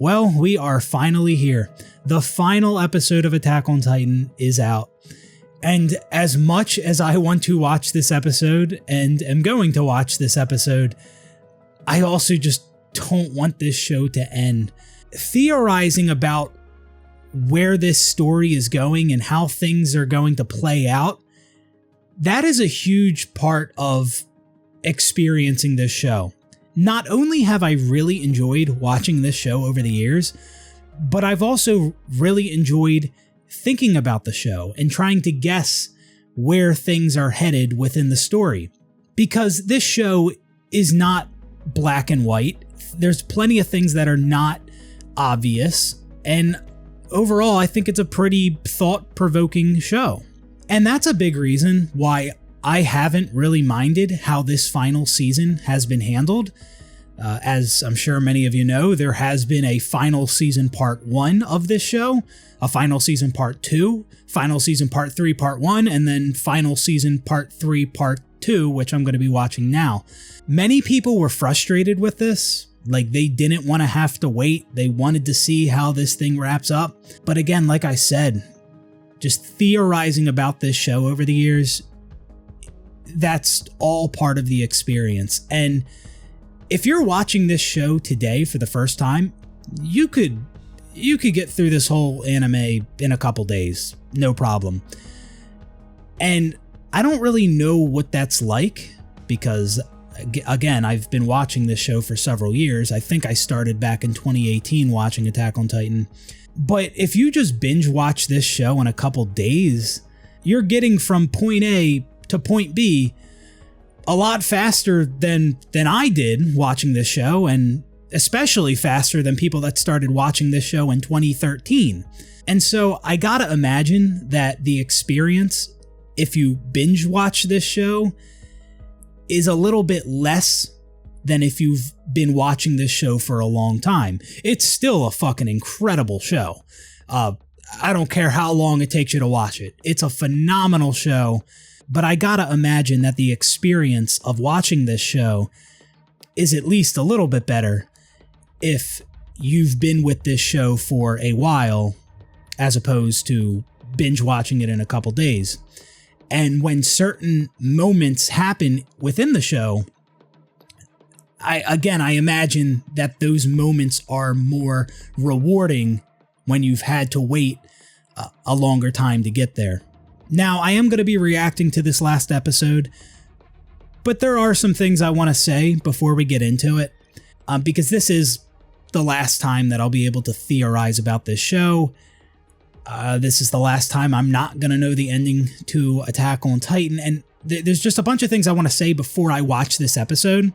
Well, we are finally here. The final episode of Attack on Titan is out. And as much as I want to watch this episode and am going to watch this episode, I also just don't want this show to end. Theorizing about where this story is going and how things are going to play out, that is a huge part of experiencing this show. Not only have I really enjoyed watching this show over the years, but I've also really enjoyed thinking about the show and trying to guess where things are headed within the story. Because this show is not black and white. There's plenty of things that are not obvious, and overall I think it's a pretty thought-provoking show. And that's a big reason why I haven't really minded how this final season has been handled. As I'm sure many of you know, there has been a final season part 1 of this show, a final season part 2, final season part 3 part 1, and then final season part 3 part 2, which I'm going to be watching now. Many people were frustrated with this. Like, they didn't want to have to wait. They wanted to see how this thing wraps up. But again, like I said, just theorizing about this show over the years, that's all part of the experience. And if you're watching this show today for the first time, you could get through this whole anime in a couple days, no problem. And I don't really know what that's like because, again, I've been watching this show for several years. I think I started back in 2018 watching Attack on Titan. But if you just binge watch this show in a couple days, you're getting from point A to point B a lot faster than I did watching this show, and especially faster than people that started watching this show in 2013. And so I gotta imagine that the experience, if you binge watch this show, is a little bit less than if you've been watching this show for a long time. It's still a fucking incredible show. I don't care how long it takes you to watch it. It's a phenomenal show, but I gotta imagine that the experience of watching this show is at least a little bit better if you've been with this show for a while, as opposed to binge watching it in a couple days. And when certain moments happen within the show, I imagine that those moments are more rewarding when you've had to wait a longer time to get there. Now, I am going to be reacting to this last episode, but there are some things I want to say before we get into it, because this is the last time that I'll be able to theorize about this show. This is the last time I'm not going to know the ending to Attack on Titan, and there's just a bunch of things I want to say before I watch this episode,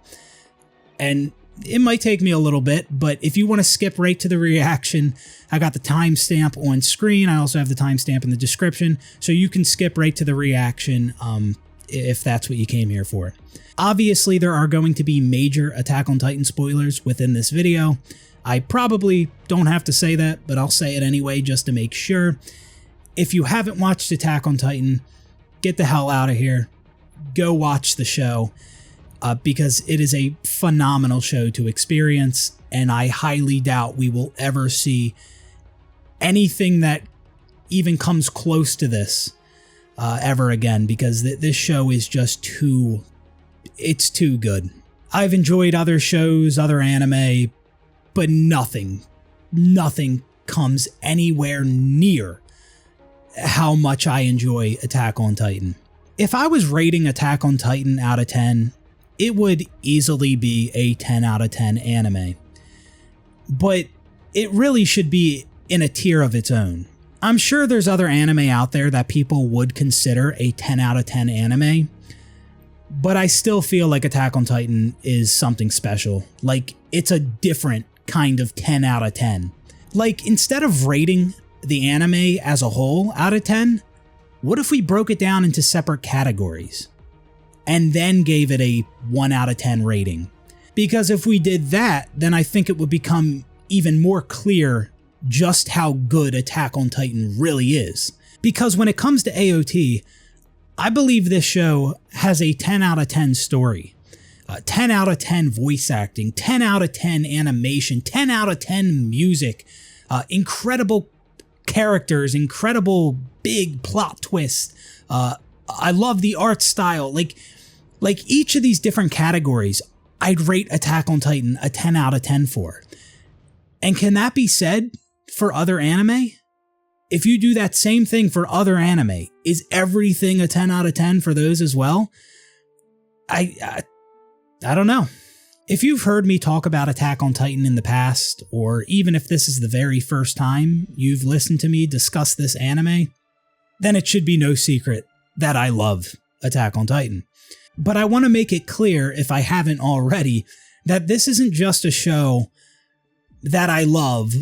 and it might take me a little bit, but if you want to skip right to the reaction, I got the timestamp on screen. I also have the timestamp in the description, so you can skip right to the reaction if that's what you came here for. Obviously, there are going to be major Attack on Titan spoilers within this video. I probably don't have to say that, but I'll say it anyway just to make sure. If you haven't watched Attack on Titan, get the hell out of here. Go watch the show, because it is a phenomenal show to experience, and I highly doubt we will ever see anything that even comes close to this ever again, because this show is just it's too good. I've enjoyed other shows, other anime, but nothing comes anywhere near how much I enjoy Attack on Titan. If I was rating Attack on Titan out of 10, it would easily be a 10 out of 10 anime. But it really should be in a tier of its own. I'm sure there's other anime out there that people would consider a 10 out of 10 anime, but I still feel like Attack on Titan is something special. Like, it's a different kind of 10 out of 10. Like, instead of rating the anime as a whole out of 10, what if we broke it down into separate categories and then gave it a 1 out of 10 rating? Because if we did that, then I think it would become even more clear just how good Attack on Titan really is. Because when it comes to AOT, I believe this show has a 10 out of 10 story. 10 out of 10 voice acting, 10 out of 10 animation, 10 out of 10 music, incredible characters, incredible big plot twist. I love the art style. Like each of these different categories, I'd rate Attack on Titan a 10 out of 10 for. And can that be said for other anime? If you do that same thing for other anime, is everything a 10 out of 10 for those as well? I don't know. If you've heard me talk about Attack on Titan in the past, or even if this is the very first time you've listened to me discuss this anime, then it should be no secret that I love Attack on Titan. But I want to make it clear, if I haven't already, that this isn't just a show that I love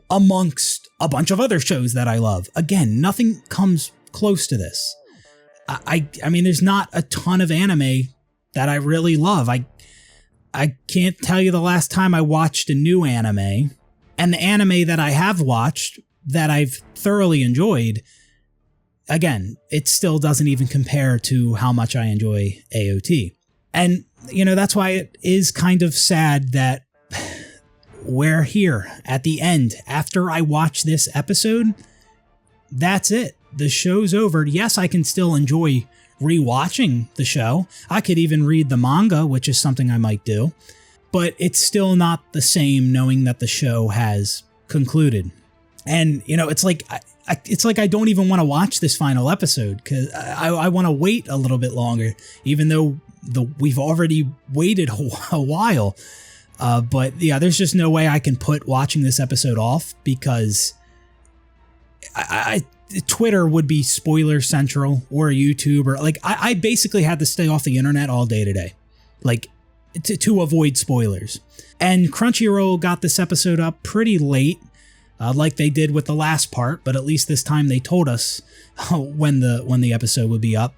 amongst a bunch of other shows that I love. Again, nothing comes close to this. I mean, there's not a ton of anime that I really love. I can't tell you the last time I watched a new anime, and the anime that I have watched that I've thoroughly enjoyed, again, it still doesn't even compare to how much I enjoy AOT. And, that's why it is kind of sad that we're here at the end. After I watch this episode, that's it. The show's over. Yes, I can still enjoy rewatching the show. I could even read the manga, which is something I might do. But it's still not the same knowing that the show has concluded. And, it's like I don't even want to watch this final episode because I want to wait a little bit longer, even though we've already waited a while. But yeah, there's just no way I can put watching this episode off because Twitter would be spoiler central, or YouTube, or I basically had to stay off the internet all day today, to avoid spoilers. And Crunchyroll got this episode up pretty late, like they did with the last part, but at least this time they told us when the episode would be up.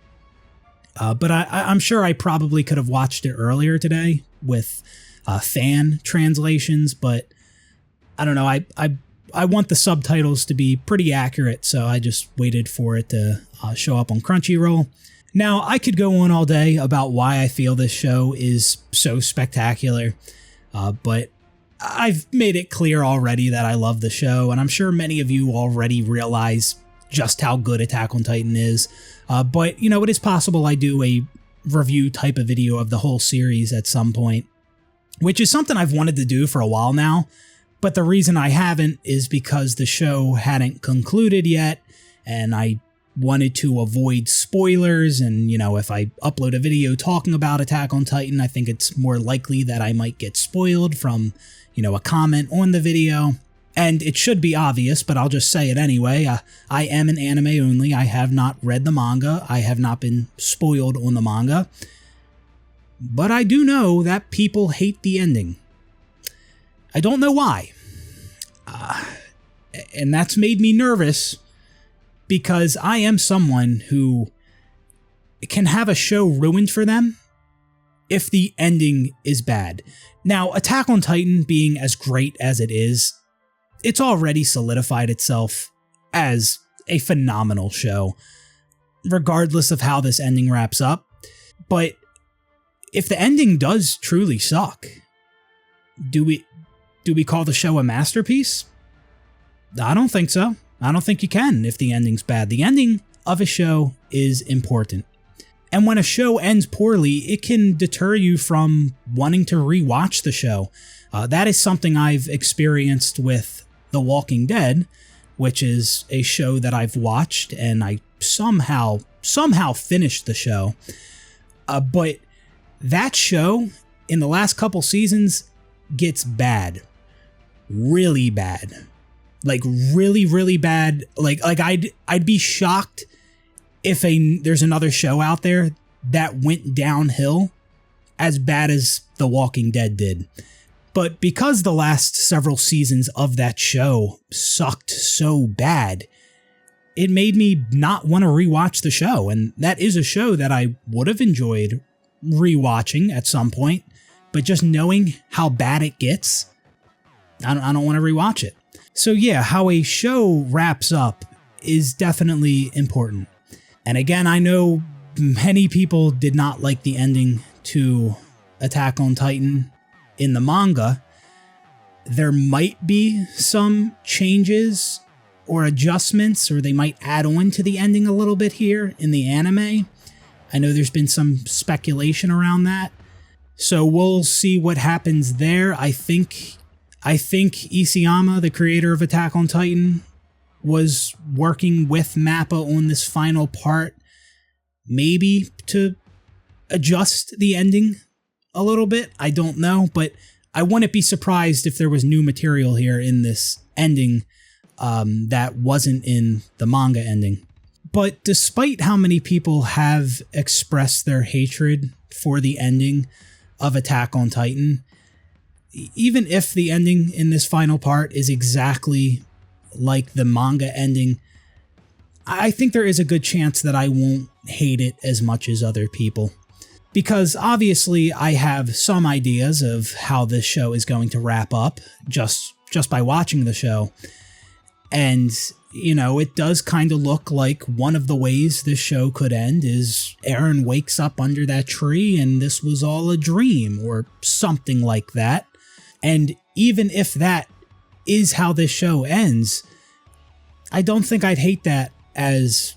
But I'm sure I probably could have watched it earlier today with fan translations, but I don't know. I want the subtitles to be pretty accurate, so I just waited for it to show up on Crunchyroll. Now, I could go on all day about why I feel this show is so spectacular, but I've made it clear already that I love the show, and I'm sure many of you already realize just how good Attack on Titan is. But, it is possible I do a review type of video of the whole series at some point, which is something I've wanted to do for a while now. But the reason I haven't is because the show hadn't concluded yet, and I wanted to avoid spoilers, and, if I upload a video talking about Attack on Titan, I think it's more likely that I might get spoiled from, a comment on the video. And it should be obvious, but I'll just say it anyway. I am an anime only. I have not read the manga. I have not been spoiled on the manga. But I do know that people hate the ending. I don't know why. And that's made me nervous because I am someone who can have a show ruined for them if the ending is bad. Now, Attack on Titan being as great as it is, it's already solidified itself as a phenomenal show, regardless of how this ending wraps up. But if the ending does truly suck, do we call the show a masterpiece? I don't think so. I don't think you can if the ending's bad. The ending of a show is important. And when a show ends poorly, it can deter you from wanting to rewatch the show. That is something I've experienced with The Walking Dead, which is a show that I've watched, and I somehow finished the show. But that show, in the last couple seasons, gets bad. Really bad. Really, really bad. I'd be shocked if there's another show out there that went downhill as bad as The Walking Dead did. But because the last several seasons of that show sucked so bad, it made me not want to rewatch the show. And that is a show that I would have enjoyed rewatching at some point, but just knowing how bad it gets, I don't want to rewatch it. So yeah, how a show wraps up is definitely important. And again, I know many people did not like the ending to Attack on Titan in the manga, there might be some changes or adjustments, or they might add on to the ending a little bit here in the anime. I know there's been some speculation around that. So we'll see what happens there. I think Isayama, the creator of Attack on Titan, was working with MAPPA on this final part, maybe to adjust the ending a little bit. I don't know, but I wouldn't be surprised if there was new material here in this ending that wasn't in the manga ending. But despite how many people have expressed their hatred for the ending of Attack on Titan, even if the ending in this final part is exactly like the manga ending, I think there is a good chance that I won't hate it as much as other people. Because obviously I have some ideas of how this show is going to wrap up just by watching the show. And, you know, it does kind of look like one of the ways this show could end is Eren wakes up under that tree and this was all a dream or something like that. And even if that is how this show ends, I don't think I'd hate that as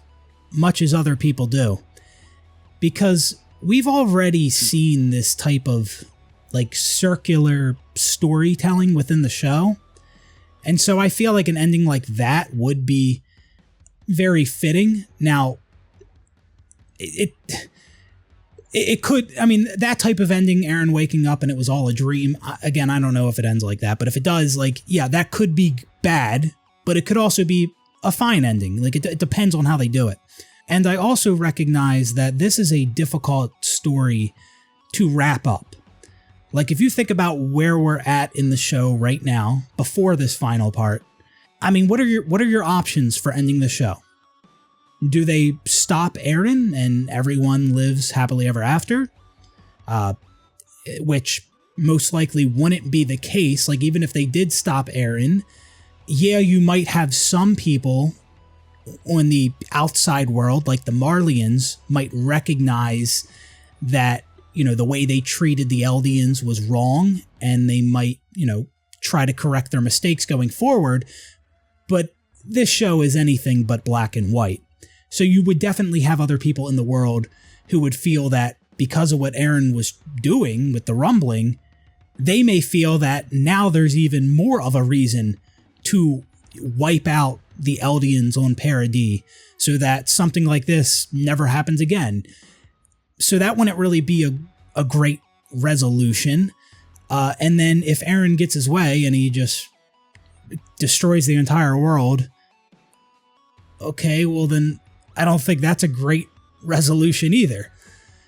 much as other people do. Because we've already seen this type of like circular storytelling within the show. And so I feel like an ending like that would be very fitting. Now, it could, I mean, that type of ending, Eren waking up and it was all a dream. Again, I don't know if it ends like that, but if it does, like, yeah, that could be bad, but it could also be a fine ending. Like, it depends on how they do it. And I also recognize that this is a difficult story to wrap up. Like, if you think about where we're at in the show right now, before this final part, I mean, what are your options for ending the show? Do they stop Eren and everyone lives happily ever after? Which most likely wouldn't be the case. Like, even if they did stop Eren, yeah, you might have some people on the outside world, like the Marlians, might recognize that, you know, the way they treated the Eldians was wrong, and they might, you know, try to correct their mistakes going forward. But this show is anything but black and white. So you would definitely have other people in the world who would feel that because of what Eren was doing with the rumbling, they may feel that now there's even more of a reason to wipe out the Eldians on Paradis so that something like this never happens again. So that wouldn't really be a great resolution. And then if Eren gets his way and he just destroys the entire world, okay, well then I don't think that's a great resolution either.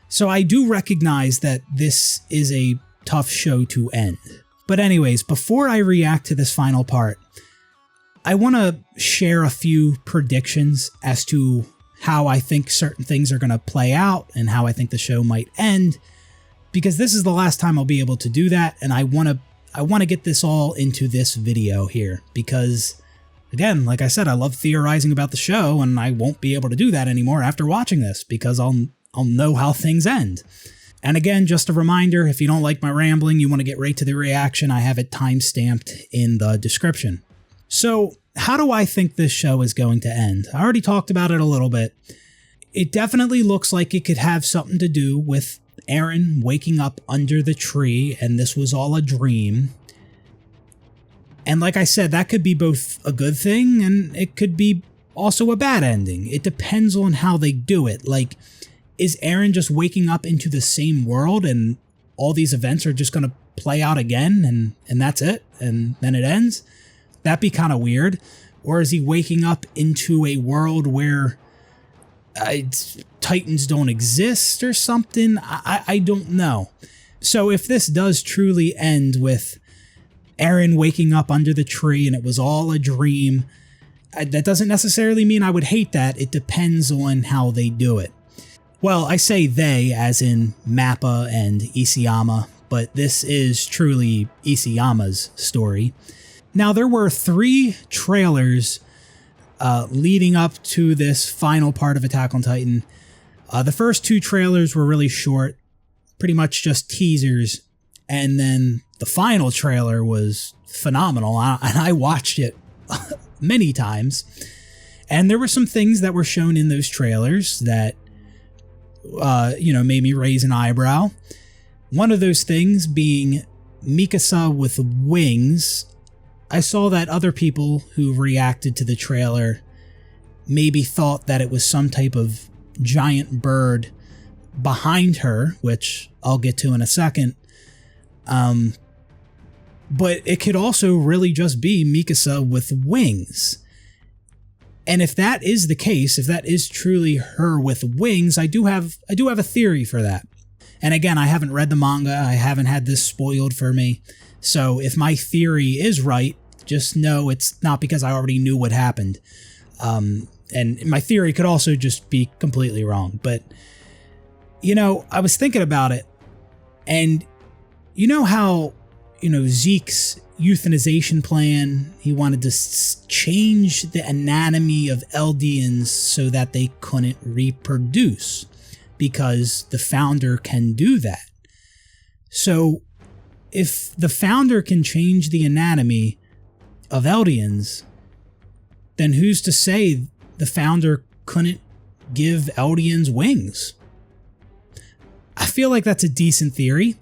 So I do recognize that this is a tough show to end. But anyways, before I react to this final part, I want to share a few predictions as to how I think certain things are going to play out and how I think the show might end, because this is the last time I'll be able to do that, and I want to get this all into this video here, because again, like I said, I love theorizing about the show, and I won't be able to do that anymore after watching this, because I'll know how things end. And again, just a reminder, if you don't like my rambling, you want to get right to the reaction, I have it time-stamped in the description. So, how do I think this show is going to end? I already talked about it a little bit. It definitely looks like it could have something to do with Eren waking up under the tree and this was all a dream. And like I said, that could be both a good thing and it could be also a bad ending. It depends on how they do it. Like, is Eren just waking up into the same world and all these events are just going to play out again and that's it? And then it ends? That'd be kind of weird. Or is he waking up into a world where Titans don't exist or something? I don't know. So if this does truly end with Eren waking up under the tree and it was all a dream, that doesn't necessarily mean I would hate that. It depends on how they do it. Well, I say they as in MAPPA and Isayama, but this is truly Isayama's story. Now, there were 3 trailers leading up to this final part of Attack on Titan. The first 2 trailers were really short, pretty much just teasers. And then the final trailer was phenomenal, and I watched it many times. And there were some things that were shown in those trailers that, made me raise an eyebrow. One of those things being Mikasa with wings. I saw that other people who reacted to the trailer maybe thought that it was some type of giant bird behind her, which I'll get to in a second. But it could also really just be Mikasa with wings. And if that is the case, if that is truly her with wings, I do have a theory for that. And again, I haven't read the manga. I haven't had this spoiled for me. So if my theory is right, just know it's not because I already knew what happened. And my theory could also just be completely wrong. But, I was thinking about it. And you know how, Zeke's euthanization plan, he wanted to change the anatomy of Eldians so that they couldn't reproduce, because the founder can do that. So if the founder can change the anatomy of Eldians, then who's to say the founder couldn't give Eldians wings? I feel like that's a decent theory.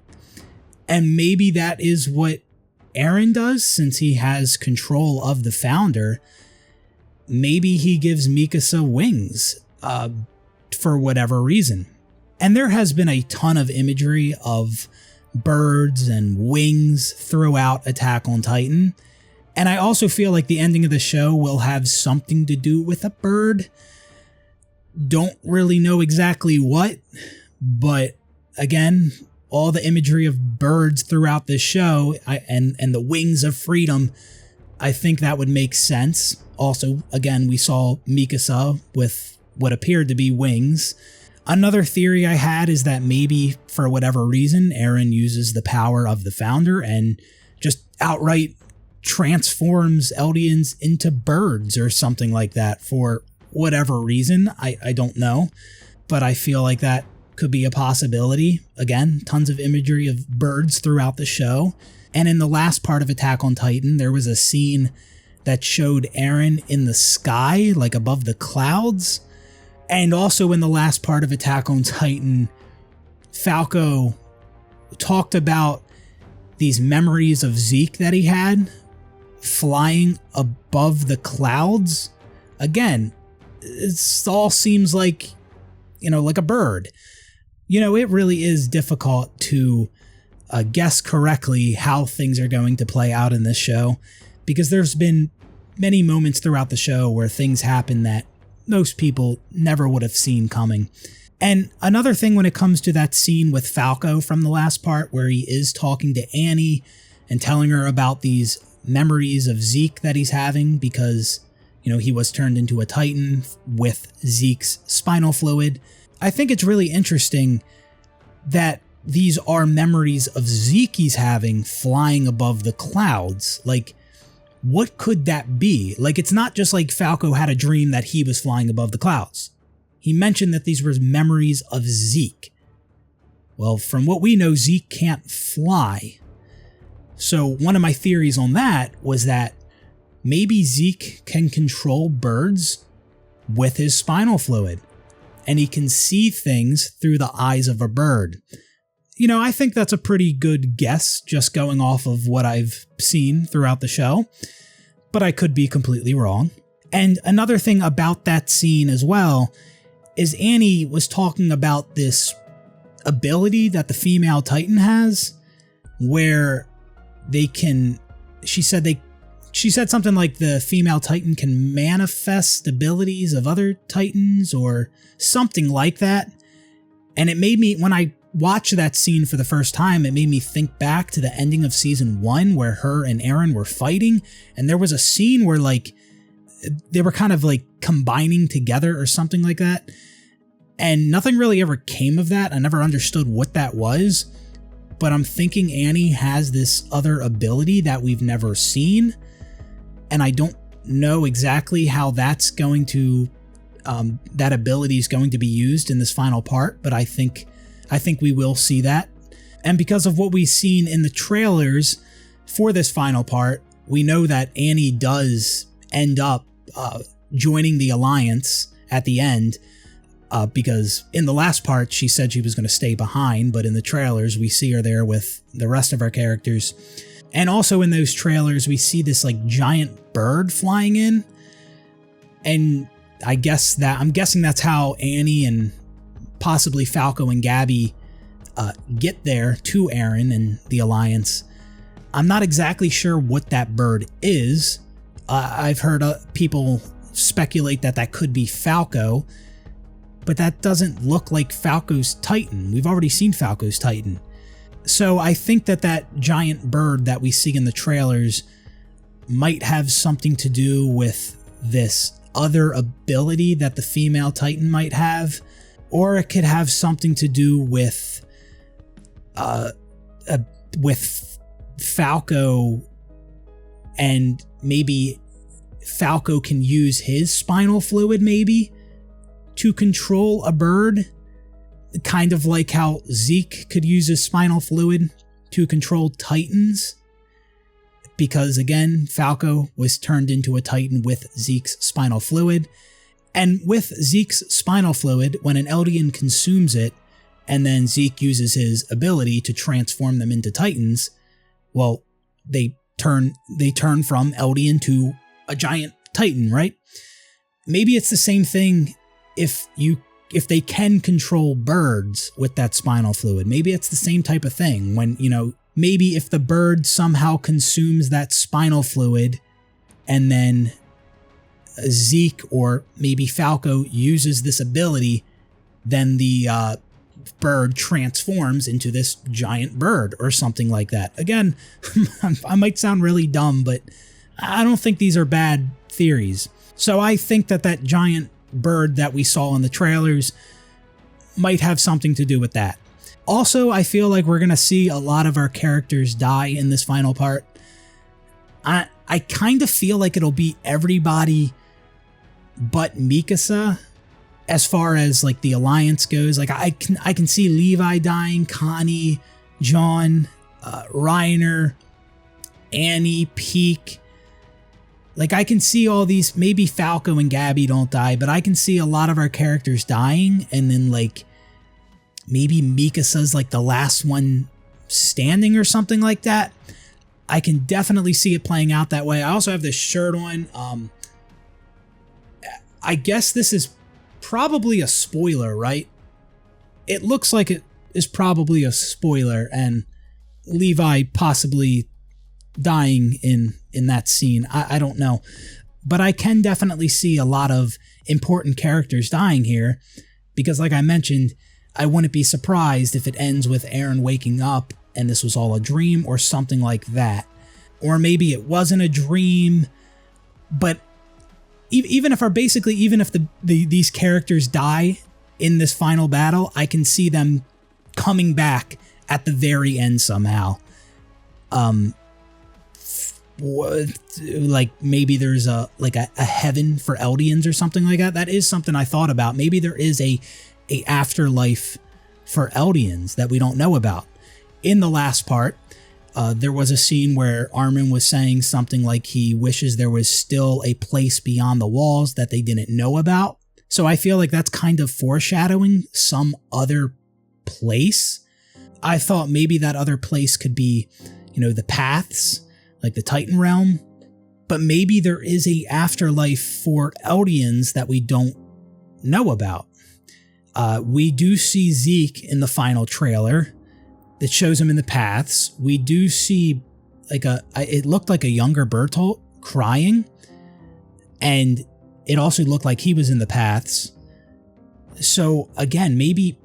And maybe that is what Eren does, since he has control of the founder. Maybe he gives Mikasa wings for whatever reason. And there has been a ton of imagery of birds and wings throughout Attack on Titan. And I also feel like the ending of the show will have something to do with a bird. Don't really know exactly what, but again, all the imagery of birds throughout this show and the wings of freedom, I think that would make sense. Also, again, we saw Mikasa with what appeared to be wings. Another theory I had is that maybe, for whatever reason, Eren uses the power of the founder and just outright transforms Eldians into birds or something like that for whatever reason. I don't know, but I feel like that could be a possibility. Again, tons of imagery of birds throughout the show. And in the last part of Attack on Titan, there was a scene that showed Eren in the sky, like above the clouds. And also in the last part of Attack on Titan, Falco talked about these memories of Zeke that he had flying above the clouds. Again, it all seems like, like a bird. It really is difficult to guess correctly how things are going to play out in this show, because there's been many moments throughout the show where things happen that most people never would have seen coming. And another thing when it comes to that scene with Falco from the last part, where he is talking to Annie and telling her about these memories of Zeke that he's having because, he was turned into a Titan with Zeke's spinal fluid. I think it's really interesting that these are memories of Zeke he's having flying above the clouds. Like, what could that be? Like, it's not just like Falco had a dream that he was flying above the clouds. He mentioned that these were memories of Zeke. Well, from what we know, Zeke can't fly. So one of my theories on that was that maybe Zeke can control birds with his spinal fluid, and he can see things through the eyes of a bird. I think that's a pretty good guess, just going off of what I've seen throughout the show, but I could be completely wrong. And another thing about that scene as well is Annie was talking about this ability that the female Titan has, where she said something like the female Titan can manifest abilities of other Titans or something like that. And it made me, when I watched that scene for the first time, it made me think back to the ending of season 1 where her and Eren were fighting. And there was a scene where they were kind of combining together or something like that. And nothing really ever came of that. I never understood what that was. But I'm thinking Annie has this other ability that we've never seen. And I don't know exactly how that's going to, that ability is going to be used in this final part, but I think we will see that. And because of what we've seen in the trailers for this final part, we know that Annie does end up joining the Alliance at the end, because in the last part she said she was going to stay behind, but in the trailers we see her there with the rest of our characters. And also in those trailers we see this like giant bird flying in, and I'm guessing that's how Annie and possibly Falco and Gabby get there to Aaron and the Alliance. I'm not exactly sure what that bird is. I've heard people speculate that could be Falco, but that doesn't look like Falco's Titan. We've already seen Falco's Titan. So I think that giant bird that we see in the trailers might have something to do with this other ability that the female Titan might have, or it could have something to do with Falco, and maybe Falco can use his spinal fluid maybe to control a bird, kind of like how Zeke could use his spinal fluid to control Titans, because again, Falco was turned into a Titan with Zeke's spinal fluid. And with Zeke's spinal fluid, when an Eldian consumes it, and then Zeke uses his ability to transform them into Titans, well, they turn from Eldian to a giant Titan, right? Maybe it's the same thing if they can control birds with that spinal fluid. Maybe it's the same type of thing when, maybe if the bird somehow consumes that spinal fluid and then Zeke or maybe Falco uses this ability, then the bird transforms into this giant bird or something like that. Again, I might sound really dumb, but I don't think these are bad theories. So I think that giant bird that we saw in the trailers might have something to do with that. Also, I feel like we're going to see a lot of our characters die in this final part. I kind of feel like it'll be everybody but Mikasa as far as like the Alliance goes. Like I can see Levi dying, Connie, John, Reiner, Annie, Peak. Like I can see all these, maybe Falco and Gabby don't die, but I can see a lot of our characters dying, and then like maybe Mikasa's like the last one standing or something like that. I can definitely see it playing out that way. I also have this shirt on. I guess this is probably a spoiler, right? It looks like it is probably a spoiler, and Levi possibly dying in that scene. I don't know. But I can definitely see a lot of important characters dying here, because like I mentioned, I wouldn't be surprised if it ends with Aaron waking up and this was all a dream or something like that. Or maybe it wasn't a dream, but even if these characters die in this final battle, I can see them coming back at the very end somehow. Like maybe there's a heaven for Eldians or something like that. That is something I thought about. Maybe there is a afterlife for Eldians that we don't know about. In the last part, there was a scene where Armin was saying something like he wishes there was still a place beyond the walls that they didn't know about. So I feel like that's kind of foreshadowing some other place. I thought maybe that other place could be, the paths, like the Titan realm, but maybe there is a afterlife for Eldians that we don't know about. We do see Zeke in the final trailer that shows him in the paths. We do see it looked like a younger Bertolt crying, and it also looked like he was in the paths. So again, maybe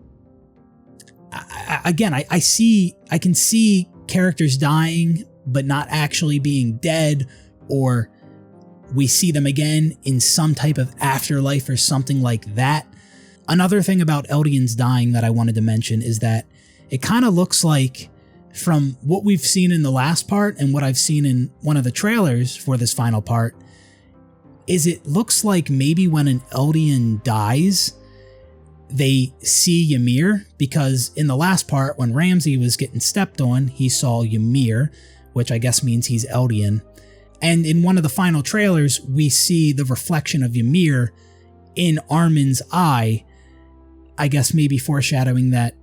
I can see characters dying but not actually being dead, or we see them again in some type of afterlife or something like that. Another thing about Eldians dying that I wanted to mention is that it kind of looks like, from what we've seen in the last part and what I've seen in one of the trailers for this final part, is it looks like maybe when an Eldian dies, they see Ymir, because in the last part, when Ramsay was getting stepped on, he saw Ymir, which I guess means he's Eldian. And in one of the final trailers, we see the reflection of Ymir in Armin's eye, I guess maybe foreshadowing that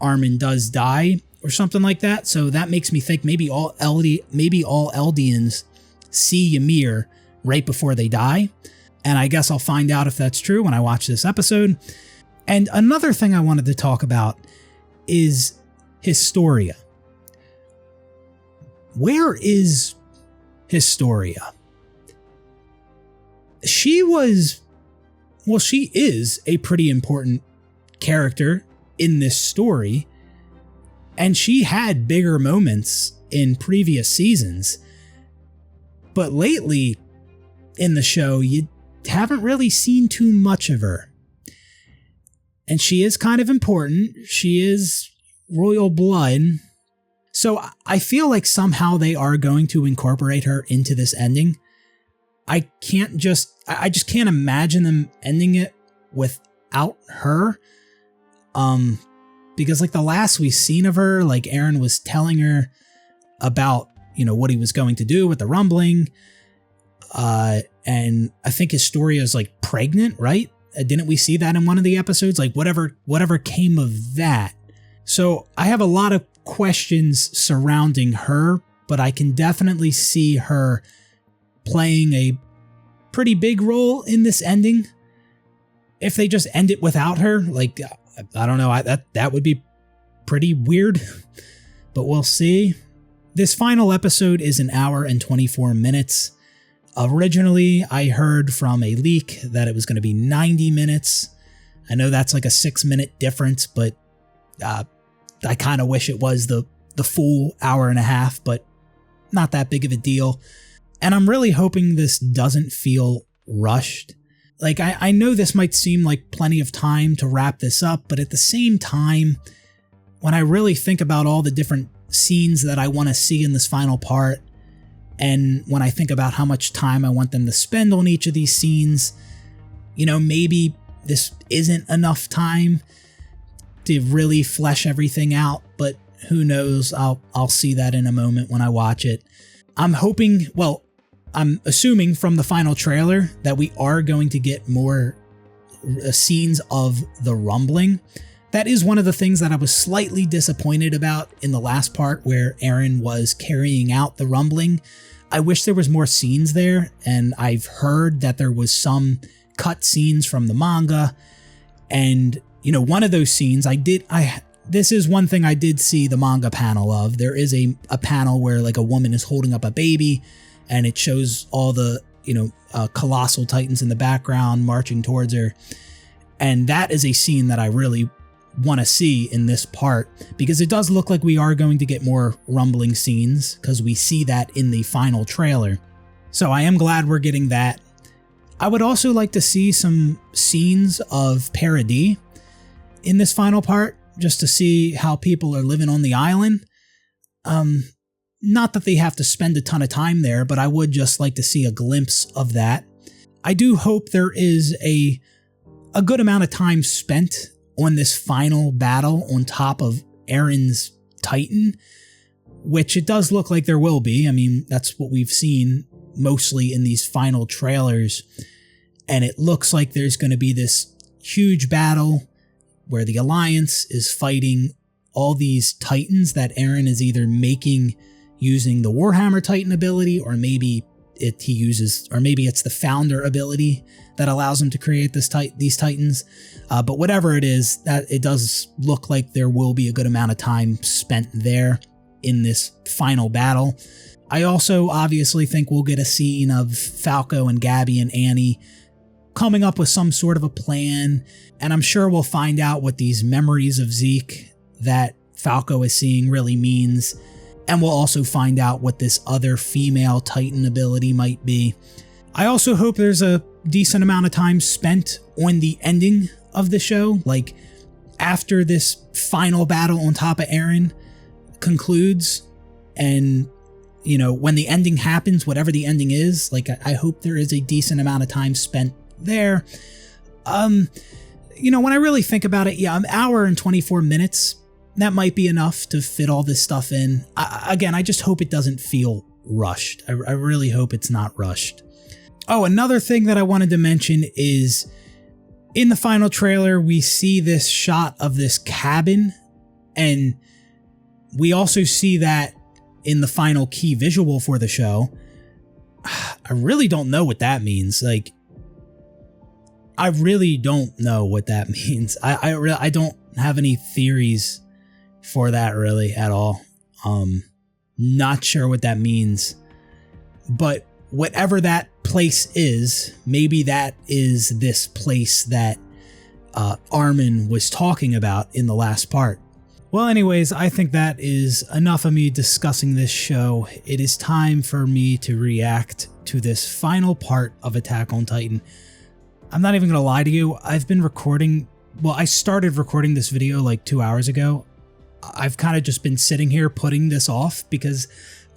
Armin does die or something like that. So that makes me think maybe all Eldians see Ymir right before they die. And I guess I'll find out if that's true when I watch this episode. And another thing I wanted to talk about is Historia. Where is Historia? She is a pretty important character in this story, and she had bigger moments in previous seasons. But lately in the show, you haven't really seen too much of her. And she is kind of important. She is royal blood. So I feel like somehow they are going to incorporate her into this ending. I just can't imagine them ending it without her. Because like the last we've seen of her, like Eren was telling her about, what he was going to do with the rumbling. And I think Historia is like pregnant, right? Didn't we see that in one of the episodes? Like whatever came of that. So I have a lot of questions surrounding her, but I can definitely see her playing a pretty big role in this ending. If they just end it without her, like, I don't know, that would be pretty weird, but we'll see. This final episode is 1 hour and 24 minutes. Originally, I heard from a leak that it was going to be 90 minutes. I know that's like a 6-minute difference, but I kind of wish it was the full hour and a half, but not that big of a deal. And I'm really hoping this doesn't feel rushed. Like, I know this might seem like plenty of time to wrap this up, but at the same time, when I really think about all the different scenes that I want to see in this final part, and when I think about how much time I want them to spend on each of these scenes, maybe this isn't enough time to really flesh everything out, but who knows? I'll see that in a moment when I watch it. I'm assuming from the final trailer that we are going to get more scenes of the rumbling. That is one of the things that I was slightly disappointed about in the last part where Eren was carrying out the rumbling. I wish there was more scenes there, and I've heard that there was some cut scenes from the manga, and one of those scenes this is one thing I did see the manga panel of. There is a panel where like a woman is holding up a baby, and it shows all the colossal titans in the background marching towards her, and that is a scene that I really want to see in this part, because it does look like we are going to get more rumbling scenes, because we see that in the final trailer. So I am glad we're getting that. I would also like to see some scenes of Paradis in this final part, just to see how people are living on the island. Not that they have to spend a ton of time there, but I would just like to see a glimpse of that. I do hope there is a good amount of time spent on this final battle on top of Eren's Titan, which it does look like there will be. I mean, that's what we've seen mostly in these final trailers. And it looks like there's going to be this huge battle where the Alliance is fighting all these Titans that Eren is either making using the Warhammer Titan ability, or maybe it's the Founder ability that allows him to create these Titans. But whatever it is, that it does look like there will be a good amount of time spent there in this final battle. I also obviously think we'll get a scene of Falco and Gabby and Annie coming up with some sort of a plan, and I'm sure we'll find out what these memories of Zeke that Falco is seeing really means, and we'll also find out what this other female Titan ability might be. I also hope there's a decent amount of time spent on the ending of the show, like after this final battle on top of Eren concludes, and when the ending happens, whatever the ending is, like I hope there is a decent amount of time spent there. you know, when I really think about it, yeah, an hour and 24 minutes, that might be enough to fit all this stuff in. Again, I just hope it doesn't feel rushed. I really hope it's not rushed. Oh, another thing that I wanted to mention is in the final trailer, we see this shot of this cabin, and we also see that in the final key visual for the show. I really don't know what that means. Like, I really don't know what that means. I don't have any theories for that really at all. Not sure what that means, but whatever that place is, maybe that is this place that Armin was talking about in the last part. Well, anyways, I think that is enough of me discussing this show. It is time for me to react to this final part of Attack on Titan. I'm not even gonna lie to you, I've been recording, well, I started recording this video like 2 hours ago. I've kind of just been sitting here putting this off because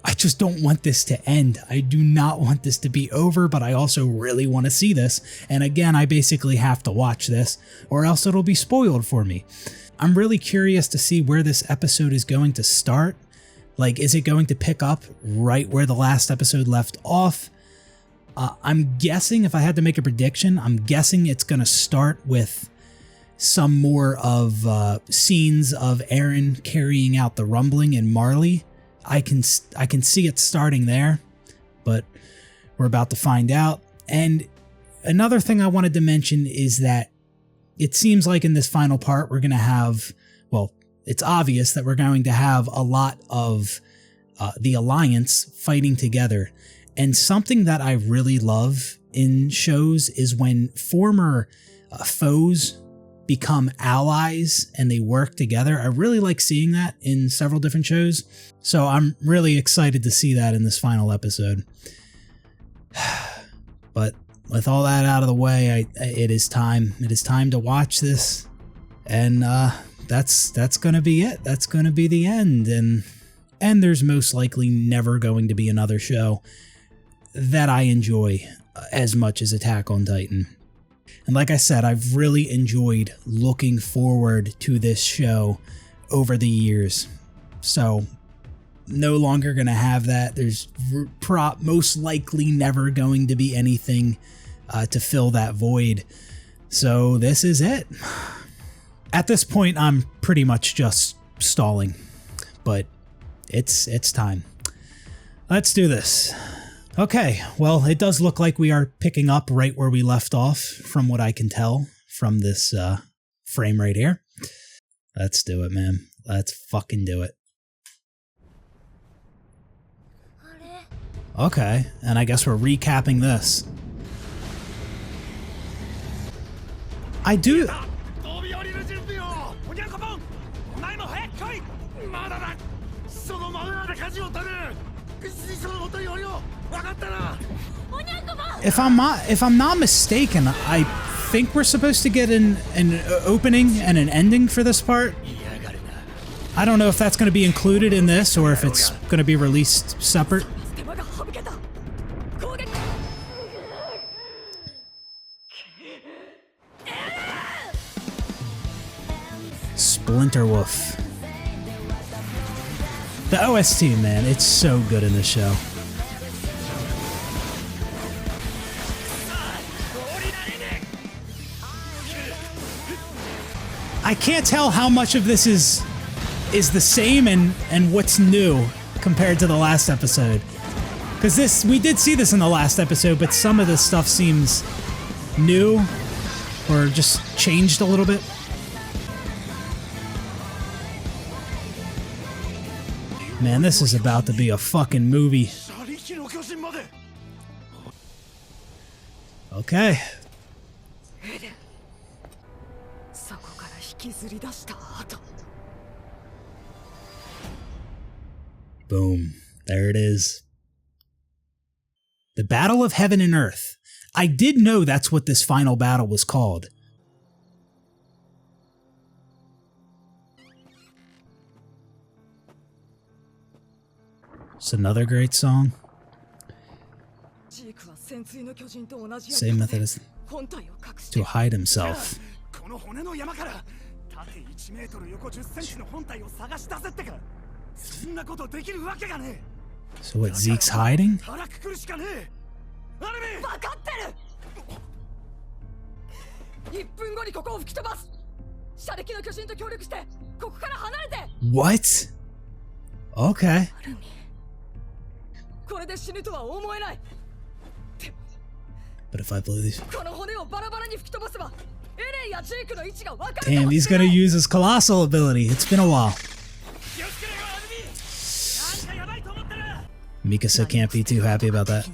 I just don't want this to end. I do not want this to be over, but I also really want to see this. And again, I basically have to watch this or else it'll be spoiled for me. I'm really curious to see where this episode is going to start. Like, is it going to pick up right where the last episode left off? I'm guessing, if I had to make a prediction, I'm guessing it's going to start with some more of scenes of Eren carrying out the rumbling in Marley. I can see it starting there, but we're about to find out. And another thing I wanted to mention is that it seems like in this final part we're going to have, well, it's obvious that we're going to have a lot of the Alliance fighting together. And something that I really love in shows is when former foes become allies and they work together. I really like seeing that in several different shows. So I'm really excited to see that in this final episode. But with all that out of the way, it is time. It is time to watch this. And that's going to be it. That's going to be the end. And there's most likely never going to be another show that I enjoy as much as Attack on Titan. And like I said, I've really enjoyed looking forward to this show over the years. So no longer going to have that. There's most likely never going to be anything to fill that void. So this is it. At this point, I'm pretty much just stalling, but it's time. Let's do this. Okay, well, it does look like we are picking up right where we left off, from what I can tell from this frame right here. Let's do it, man. Let's fucking do it. Okay, and I guess we're recapping this. I do... If I'm not mistaken, I think we're supposed to get an opening and an ending for this part. I don't know if that's going to be included in this or if it's going to be released separate. Splinterwolf. The OST, man, it's so good in this show. I can't tell how much of this is the same and what's new compared to the last episode. Because we did see this in the last episode, but some of this stuff seems new or just changed a little bit. Man, this is about to be a fucking movie. Okay. Boom. There it is. The Battle of Heaven and Earth. I did know that's what this final battle was called. It's another great song. Same method as to hide himself. So what, Zeke's hiding? What? Okay. But if I blow these... Damn, he's gonna use his colossal ability. It's been a while. Mikasa can't be too happy about that.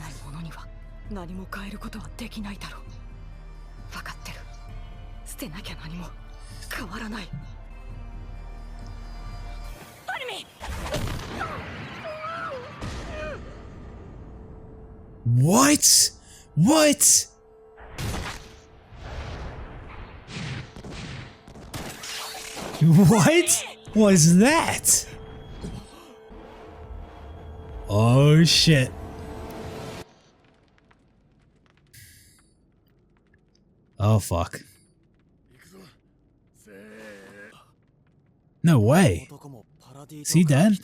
What? What? What was that? Oh shit. Oh fuck. No way. Is he dead?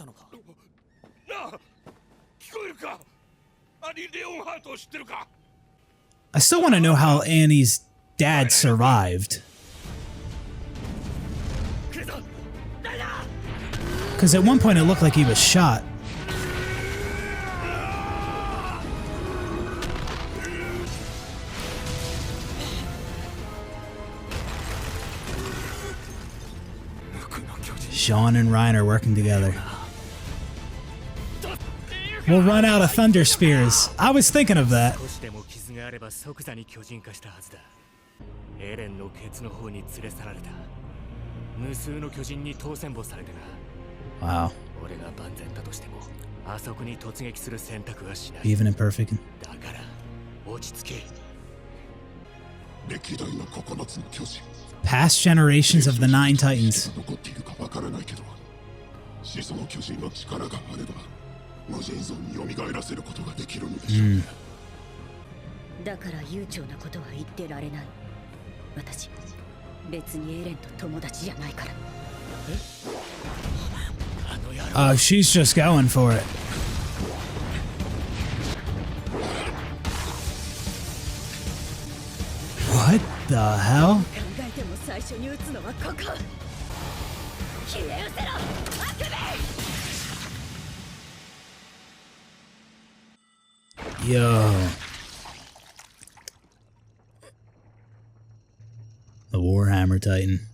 I still want to know how Annie's dad survived. Because at one point it looked like he was shot. Sean and Ryan are working together. We'll run out of Thunder Spears. I was thinking of that. Wow. Even imperfect. Past generations of the Nine Titans. Oh, she's just going for it. What the hell? Yo. The Warhammer Titan.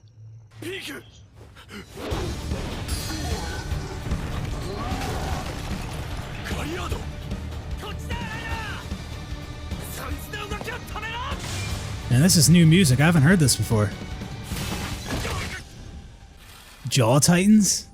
And this is new music. I haven't heard this before. Jaw Titans?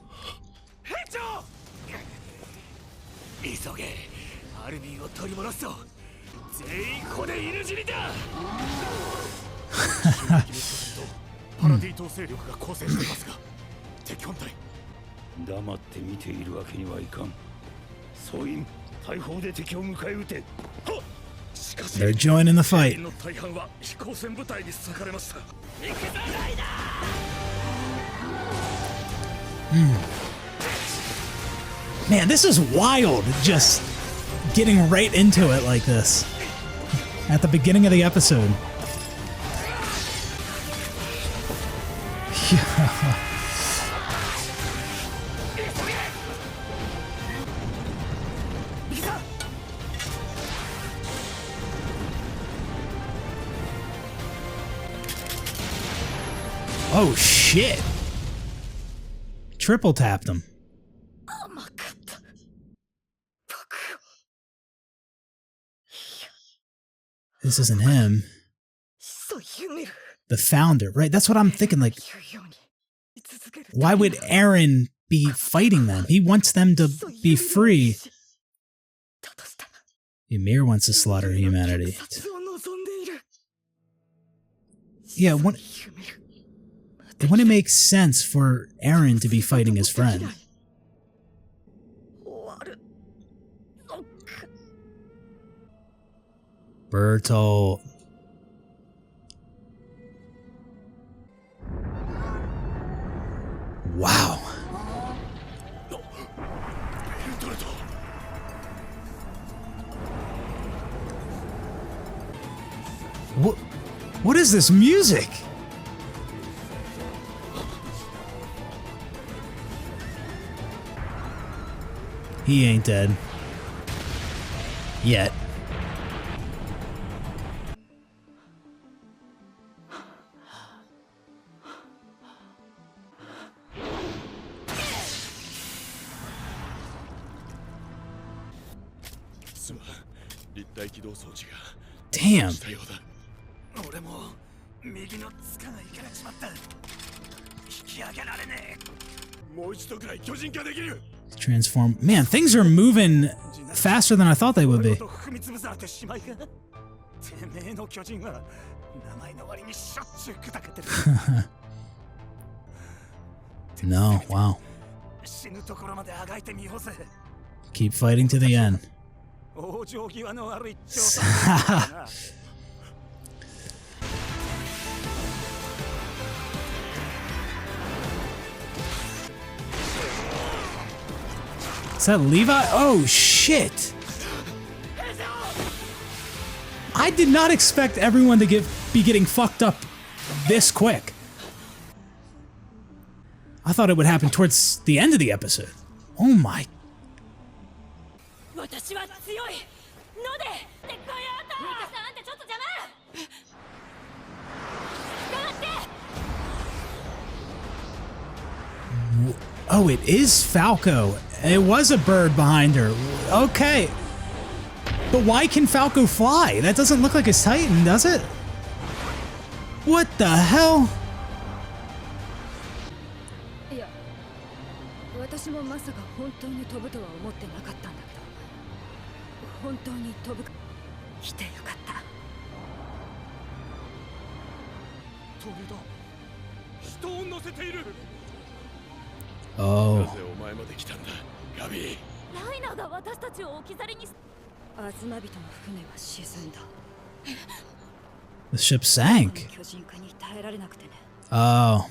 They're joining the fight. Man, this is wild, just getting right into it like this at the beginning of the episode. Oh shit! Triple tapped him. This isn't him. The founder, right? That's what I'm thinking, like, why would Eren be fighting them? He wants them to be free. Ymir wants to slaughter humanity. Yeah, it wouldn't make sense for Eren to be fighting his friend. Bertolt. Wow. What is this music? He ain't dead. Yet. Damn. Transform. Man, things are moving faster than I thought they would be. No, wow. Keep fighting to the end. Is that Levi? Oh, shit. I did not expect everyone to be getting fucked up this quick. I thought it would happen towards the end of the episode. Oh my. Oh, it is Falco. It was a bird behind her. Okay. But why can Falco fly? That doesn't look like his Titan, does it? What the hell? Oh. The ship sank. Oh.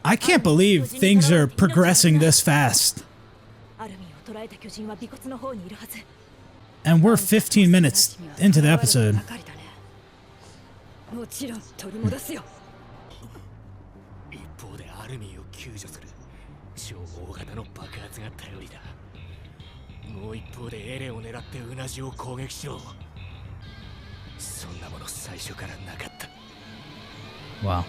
I can't believe things are progressing this fast. And we're 15 minutes into the episode. Wow.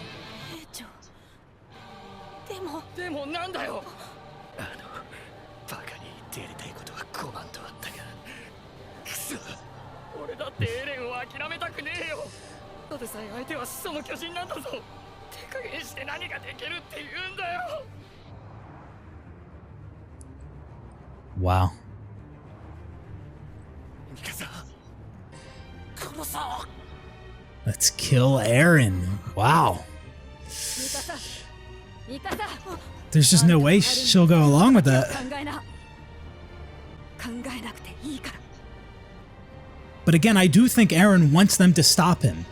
Wow. Let's kill Eren. Wow. There's just no way she'll go along with that. But again, I do think Eren wants them to stop him.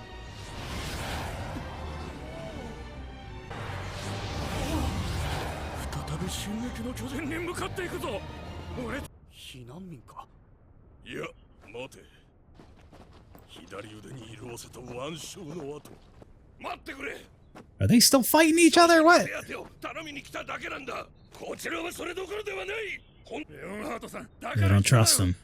Are they still fighting each other? What? They don't trust him.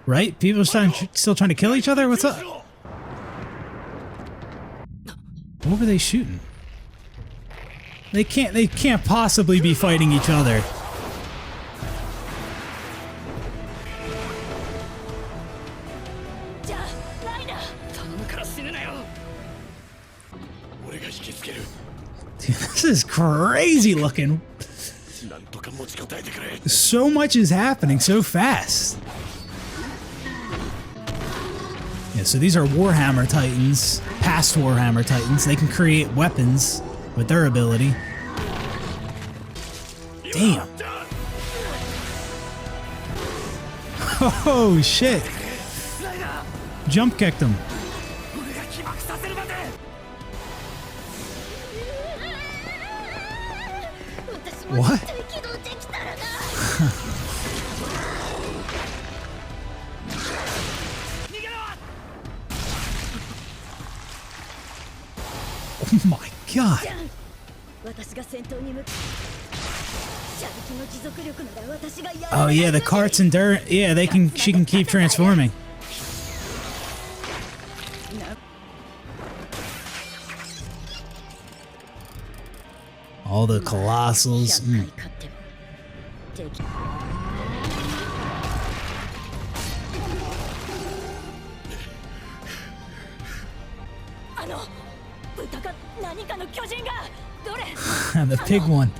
Right? People are still trying to kill each other? What's up? What were they shooting? They can't possibly be fighting each other. Dude, this is crazy looking. So much is happening so fast. Yeah, so these are Warhammer Titans, past Warhammer Titans. They can create weapons with their ability. Damn. Oh shit. Jump kicked him. What? Oh my god. Oh yeah, the carts endure. Yeah, they can. She can keep transforming. All the colossals. The pig one.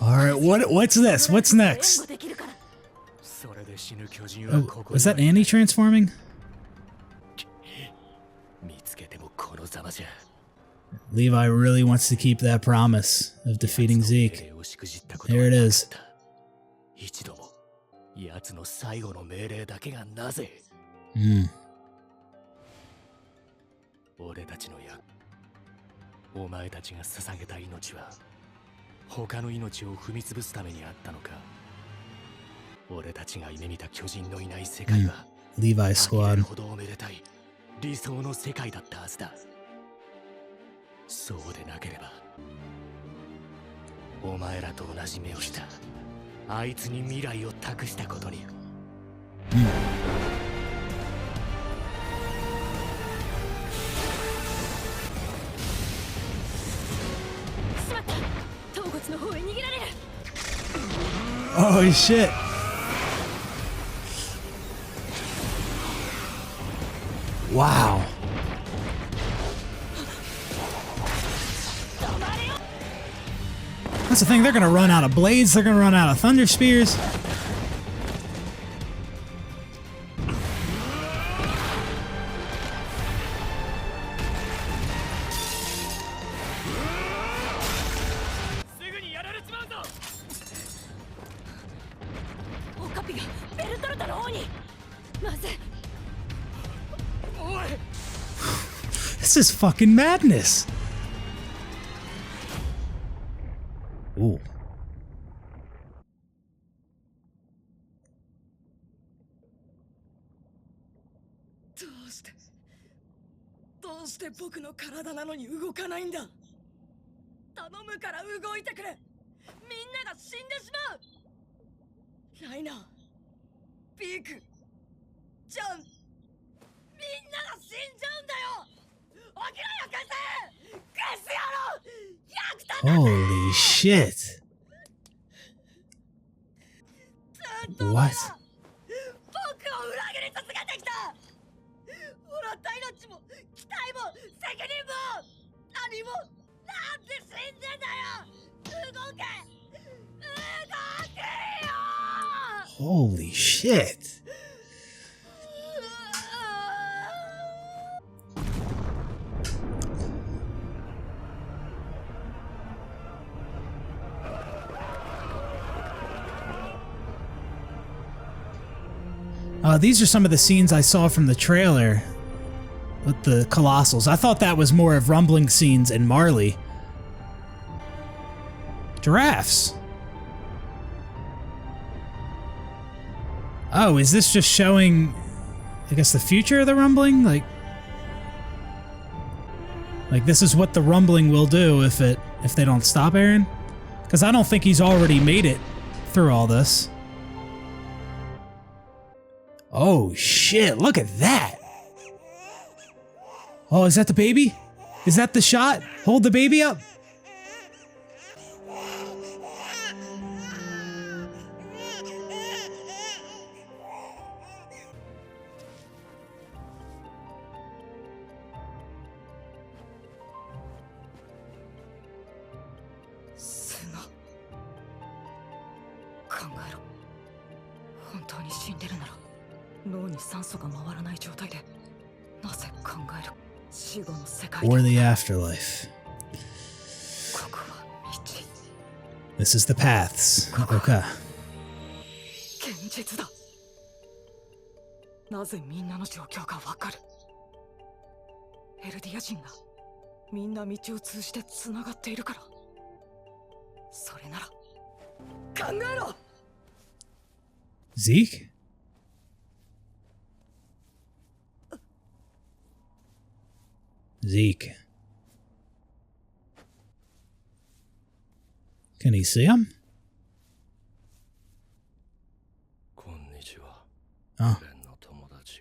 Alright, what's this? What's next? Oh, was that Annie transforming? Levi really wants to keep that promise of defeating Zeke. Here it is. Hmm. 他の命を踏み潰すためにあったのか。俺たちが夢見た巨人のいない世界は、Levi Squad。ほどおめでたい理想の世界だったはずだ。そうでなければ、お前らと同じ目をしたあいつに未来を託したことに。Oh shit. Wow. That's the thing, they're gonna run out of blades, they're gonna run out of thunder spears. This is fucking madness. Ooh. Holy shit. What? Holy shit. These are some of the scenes I saw from the trailer with the Colossals. I thought that was more of rumbling scenes in Marley. Giraffes. Oh, is this just showing, I guess, the future of the rumbling? Like this is what the rumbling will do if they don't stop Aaron? Because I don't think he's already made it through all this. Oh shit, look at that! Oh, is that the baby? Is that the shot? Hold the baby up! えろ。本当に死んでるなら脳に酸素が回らない状態でなぜ考える。死後の世界 Or the afterlife. ここは道。 This is the paths. Okay. 現実だ。なぜみんなの状況がわかる。エルディア人がみんな道を通じてつながっているから。それなら考えろ。 Zeke? Zeke. Can he see him? こんにちは。 Oh. ベンの友達。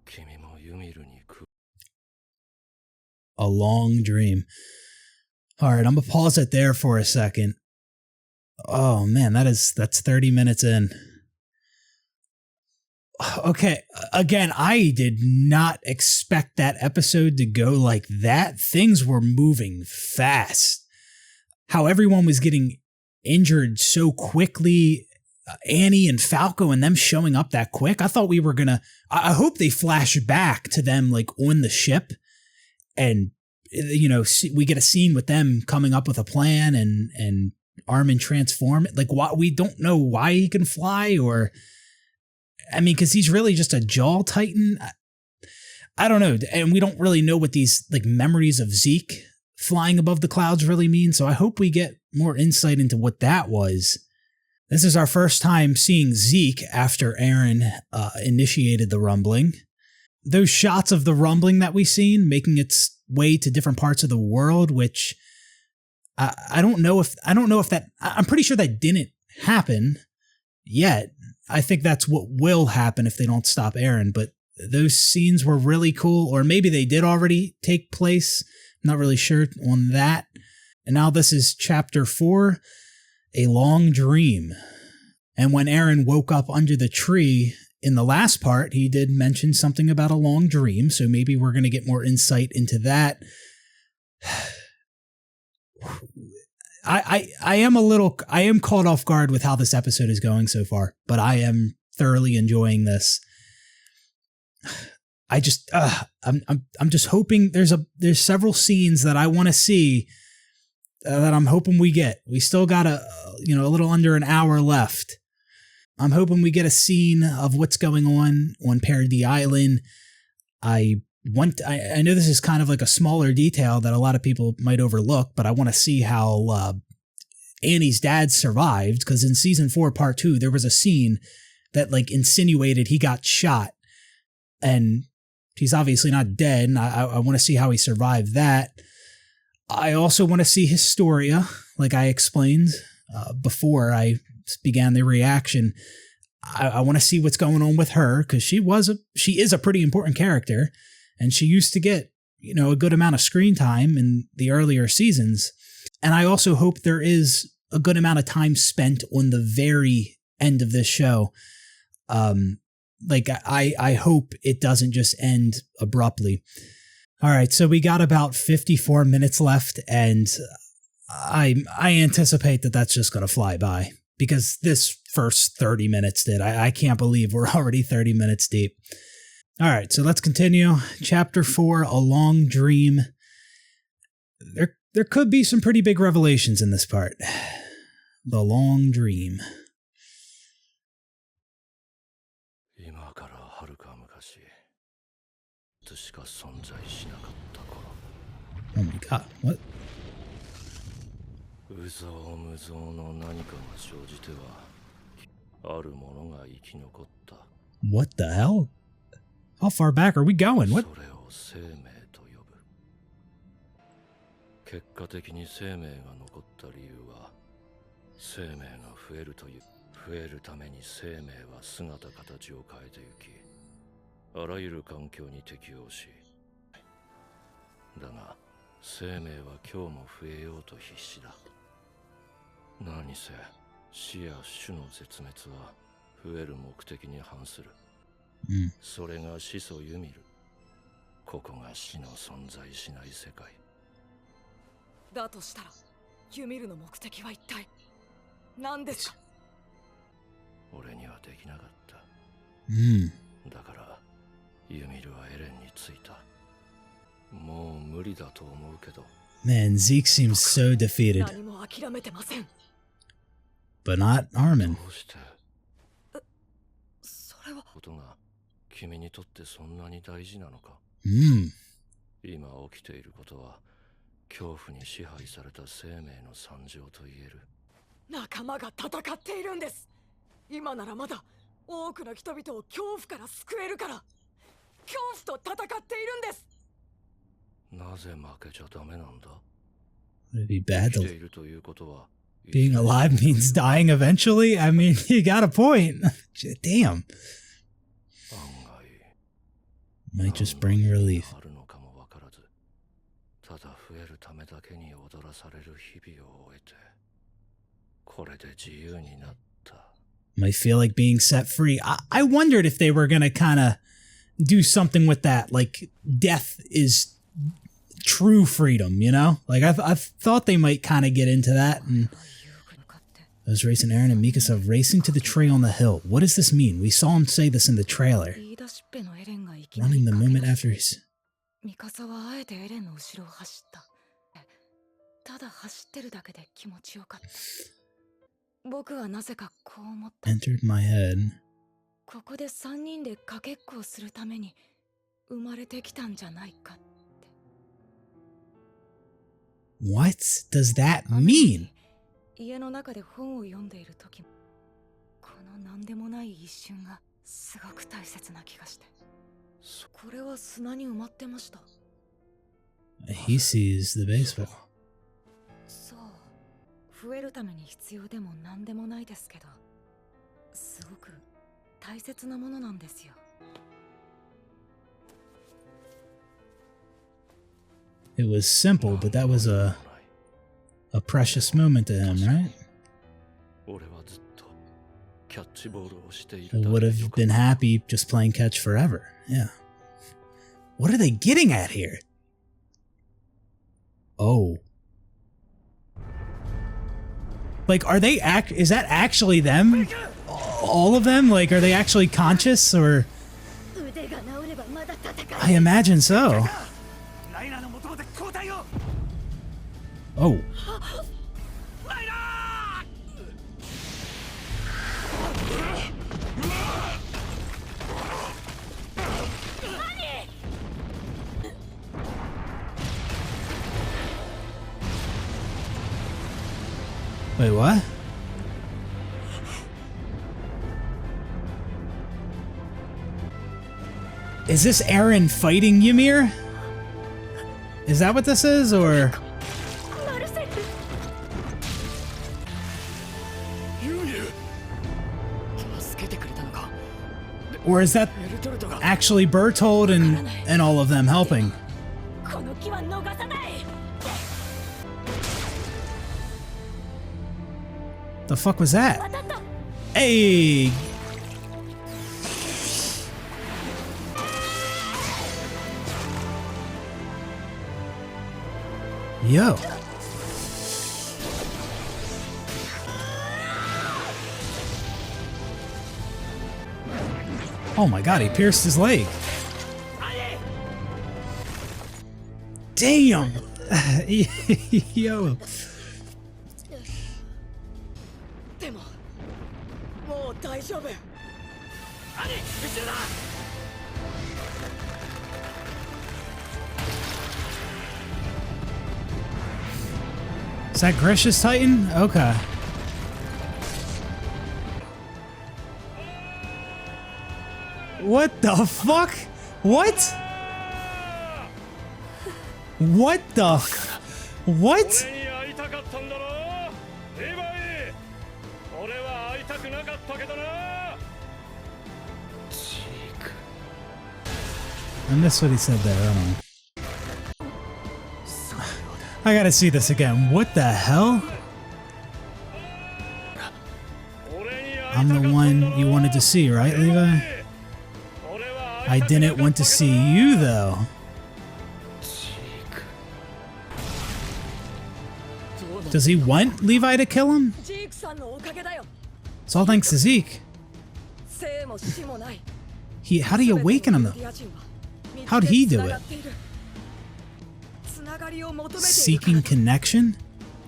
君もユミルにA long dream. Alright, I'm gonna pause it there for a second. Oh man, that's 30 minutes in. Okay, again, I did not expect that episode to go like that. Things were moving fast. How everyone was getting injured so quickly. Annie and Falco and them showing up that quick. I thought we were gonna... I hope they flash back to them like on the ship and, you know, we get a scene with them coming up with a plan and Armin transform it. Like, why, we don't know why he can fly, or... I mean, because he's really just a jaw titan. I don't know. And we don't really know what these like memories of Zeke flying above the clouds really mean. So I hope we get more insight into what that was. This is our first time seeing Zeke after Aaron initiated the rumbling. Those shots of the rumbling that we've seen making its way to different parts of the world, which I don't know if that, I'm pretty sure that didn't happen yet. I think that's what will happen if they don't stop Aaron, but those scenes were really cool, or maybe they did already take place. I'm not really sure on that. And now this is chapter 4, A Long Dream. And when Aaron woke up under the tree in the last part, he did mention something about a long dream, so maybe we're going to get more insight into that. I am caught off guard with how this episode is going so far, but I am thoroughly enjoying this. I'm just hoping there's several scenes that I want to see that I'm hoping we get. We still got a little under an hour left. I'm hoping we get a scene of what's going on Paradis Island. I know this is kind of like a smaller detail that a lot of people might overlook, but I want to see how Annie's dad survived, because in season 4, part 2, there was a scene that like insinuated he got shot, and he's obviously not dead, and I want to see how he survived that. I also want to see Historia, like I explained before I began the reaction. I want to see what's going on with her, because she is a pretty important character. And she used to get, a good amount of screen time in the earlier seasons. And I also hope there is a good amount of time spent on the very end of this show. I hope it doesn't just end abruptly. All right, so we got about 54 minutes left, and I anticipate that that's just going to fly by, because this first 30 minutes did. I can't believe we're already 30 minutes deep. All right, so let's continue. Chapter 4, A Long Dream. There could be some pretty big revelations in this part. The Long Dream. Oh my god, what? What the hell? How far back are we going? What? 結果的に生命が残った理由は、生命が増えるために生命は姿形を変えてゆき、あらゆる環境に適応し、だが生命は今日も増えようと必死だ。何せ死や種の絶滅は増える目的に反する。それが始祖ユミル。ここが死の存在しない世界。だとしたらユミルの目的は一体。何ですか？俺にはできなかった。Hmm. だからユミルはエレンについた。もう無理だと思うけど。 Man, Zeke seems so defeated. 何も諦めてません。 But not Armin. どうしてそれはことが君にとってそんなに大事なのか。 Hmm. 今起きていることは恐怖に支配された生命の惨状と言える。仲間が戦っているんです。今ならまだ多くの人々を恐怖から救えるから。恐怖と戦っているんです。なぜ負けちゃダメなんだ。 Would it be bad 生き to ているということは being alive means dying eventually? I mean, you got a point. Damn. 案外 Might just bring relief. あるのかもわからず、ただ増えるためだけに踊らされる日々を終えて、これで自由になった。 Might feel like being set free. I wondered if they were gonna kind of do something with that, like death is true freedom, you know? Like I thought they might kind of get into that. And those racing Aaron and Mikasa racing to the tree on the hill. What does this mean? We saw him say this in the trailer. Running the moment after he's... ミカサはあえてエレンの後ろを走った。ただ走ってるだけで気持ちよかった。僕はなぜかこう思った。 entered my head. ここで3人でかけっこをするために生まれてきたんじゃないかって。 What does that mean? 家の中で本を読んでいる時もこの何でもない一瞬がすごく大切な気がして。これは砂に埋まってました。 He sees the baseball. そう、増えるために必要でも何でもないですけど、すごく大切なものなんですよ。 It was simple, but that was a precious moment to him, right? 俺はずっとキャッチボールをしてい I る would have been happy just playing catch forever. Yeah. What are they getting at here? Oh. Like, are they is that actually them? All of them? Like, are they actually conscious, or? I imagine so. Oh. Wait, what? Is this Eren fighting Ymir? Is that what this is, or? Or is that actually Bertold and all of them helping? The fuck was that? Hey! Yo. Oh my god, he pierced his leg. Damn! Yo. Is that Grish's Titan? Okay. What the fuck? What? What the what? I missed what he said there, I don't know. I gotta see this again. What the hell? I'm the one you wanted to see, right, Levi? I didn't want to see you, though. Does he want Levi to kill him? ジークさんのおかげだよ。 It's all thanks to Zeke. 生も死もない。 How do you awaken him though? How'd he do it? つながりを求めている。 Seeking connection?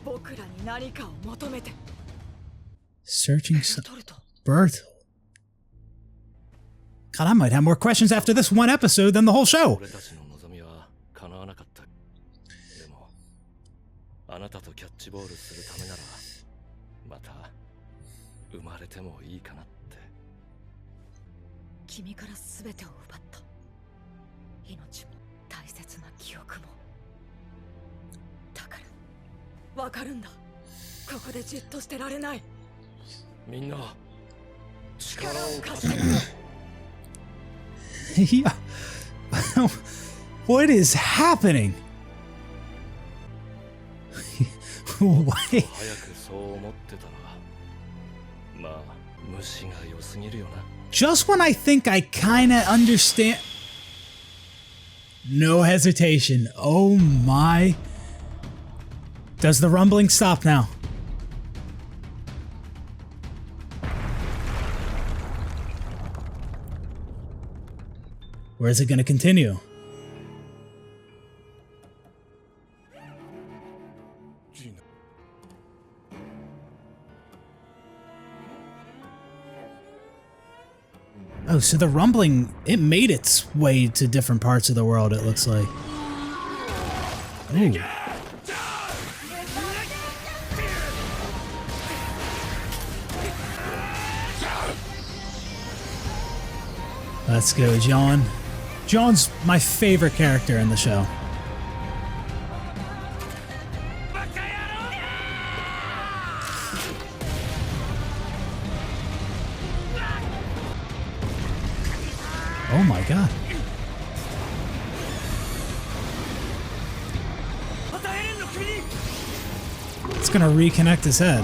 僕らに何かを求めて。 Searching Bertolt. God, I might have more questions after this one episode than the whole show. 俺たちの望みは叶わなかった。でも、あなたとキャッチボールするためなら、また生まれてもいいかなって。君から全てを奪った。命も大切な記憶も。だからわかるんだ。ここでじっとしてられない。みんな力を貸して。Yeah. What is happening? Why? 早くそう思ってたら、まあ虫が良すぎるよな。 Just when I think I kinda understand. No hesitation. Oh my. Does the rumbling stop now? Or is it going to continue? Oh, so the rumbling, it made its way to different parts of the world, it looks like. Ooh. Let's go, John. John's my favorite character in the show. Oh my god. It's gonna reconnect his head.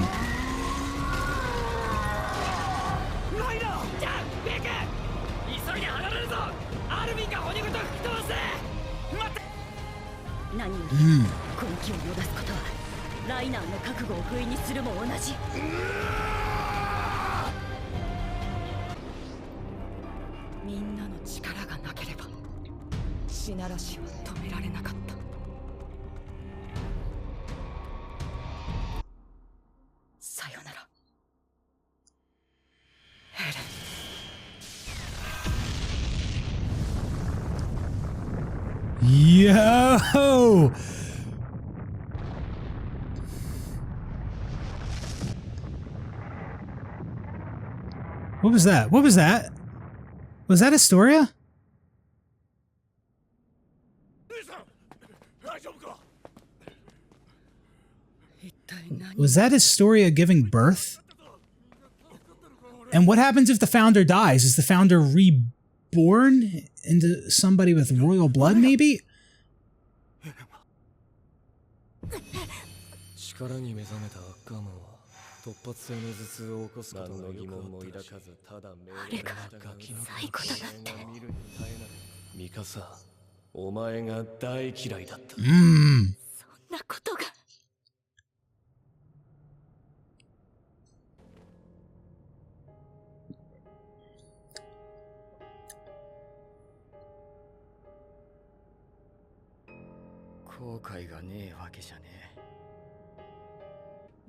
Yo! What was that? What was that? Was that Astoria? Was that Astoria giving birth? And what happens if the founder dies? Is the founder reborn into somebody with royal blood, maybe? 力に目覚めたガマは突発性の頭痛を起こすことが疑問も抱かずただ命令がガキの最高だって見るに耐えないミカサお前が大嫌いだった。そんなことが後悔がねえわけじゃねえ。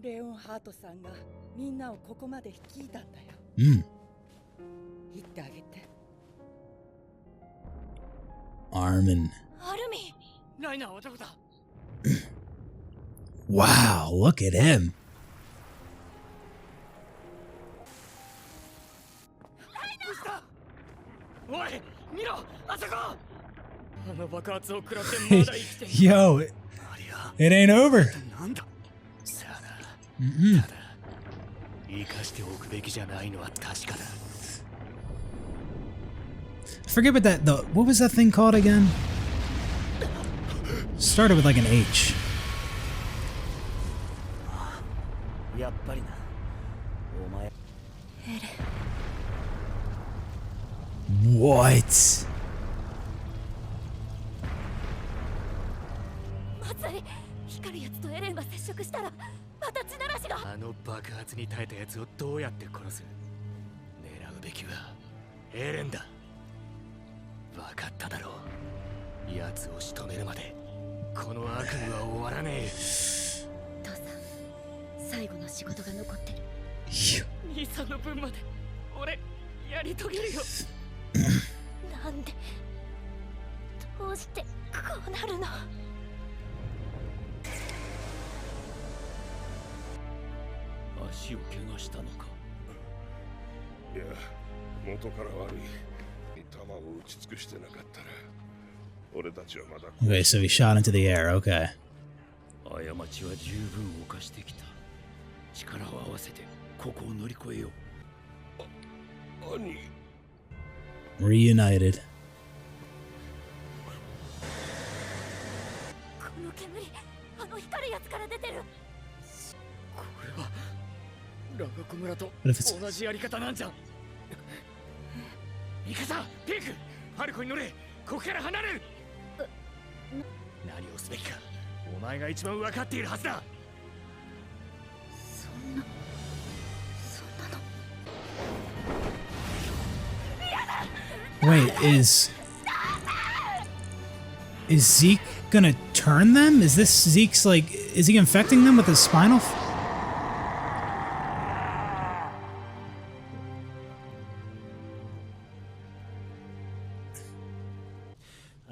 レオンハートさんがみんなをここまで率いたんだよ。言ってあげて。Armin. アルミン。ライナーはどこだ？Wow, look at him. おい、見ろ、あそこ。あの爆発を食らってまだ生きてる。Yo, it ain't over. なんだ。さあな。ただ生かしておくべきじゃないのは確かだ。Forget about that. What was that thing called again? Started with like an H. やっぱりな。お前。What? まずい。光光るやつとエレンが接触したらまた血ならしが。あの爆発に耐えたやつをどうやって殺す？狙うべきはエレンだ。分かっただろう。奴を仕留めるまでこの悪夢は終わらねえ。父さん、最後の仕事が残ってる。兄さんの分まで俺やり遂げるよ。なんで、どうしてこうなるの？足を怪我したのか？いや、元から悪い。弾を打ち尽くしてなかったら俺たちはまだ。 Okay, so he shot into the air. Okay. 過ちは十分犯してきた。力を合わせてここを乗り越えよう。兄。 Reunited. この煙、あの光るやつから出てる。これはラガコ村と What if it's 同じやり方なんじゃん。ミカサ、ピーク、ファルコに乗れ。ここから離れる。何をすべきかお前が一番分かっているはずだ。そんなの。Wait, is Zeke gonna turn them? Is this Zeke's like, is he infecting them with his spinal?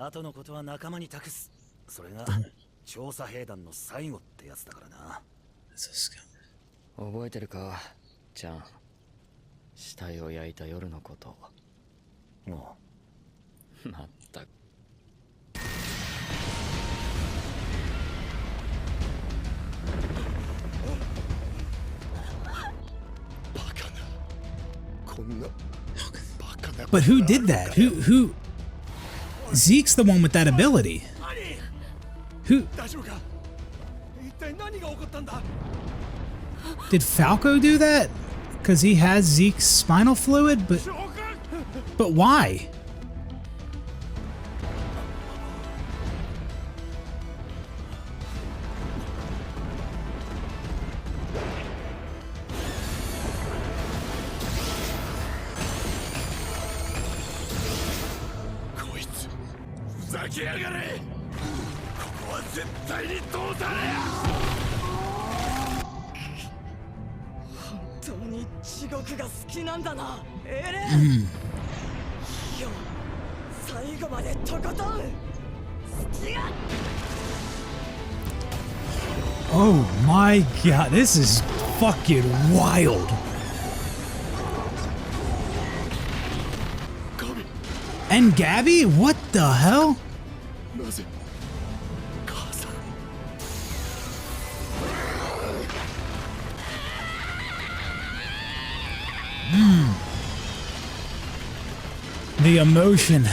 後のことは仲間に託す。それが調査兵団の最後ってやつだからな。覚えてるか、ちゃん。死体を焼いた夜のこと。もまったく。バカな。こんなバカな。 But who did that? Who? Zeke's the one with that ability. Who? 大丈夫か？一体何が起こったんだ？ Did Falco do that? Because he has Zeke's spinal fluid, but why? Oh my god, this is fucking wild. And Gabby? What the hell? The emotion.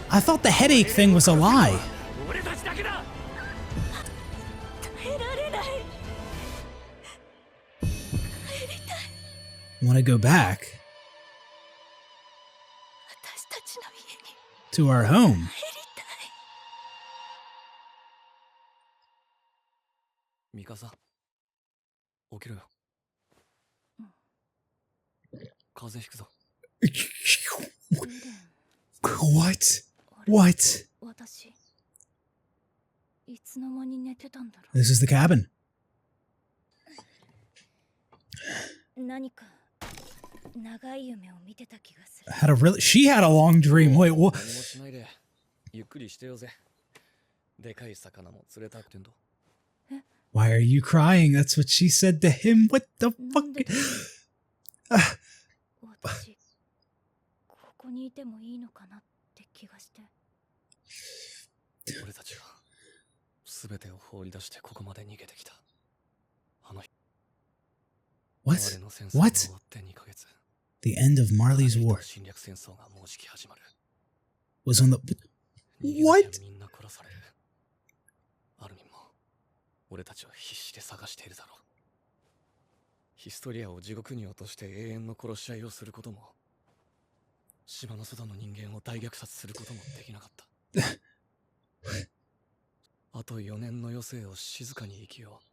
I thought the headache thing was a lie. Want to go back to our home? ミカサ、起きろよ。風邪ひくぞ。What? What? 私、いつの間に寝てたんだろ This is the cabin. う。何か長い夢を見てた気がする。 Had a really? She had a long dream. Wait, what? 何もしないで、ゆっくりしてよぜ。でかい魚も釣れたってんだ。Why are you crying? That's what she said to him. What the fuck? 私、ここにいてもいいのかなって気がして。俺たちが全てを放り出してここまで逃げてきた。あの日、 What? 我の戦争が What? 終わって2ヶ月。 The end of Marley's war 侵略戦争がもうじき始まる。 was on the. 逃げな What? きゃみんな殺される。アルミンも俺たちを必死で探しているだろう。ヒストリアを地獄に落として永遠の殺し合いをすることも島の外の人間を大虐殺することもできなかった。あと4年の余生を静かに生きよう。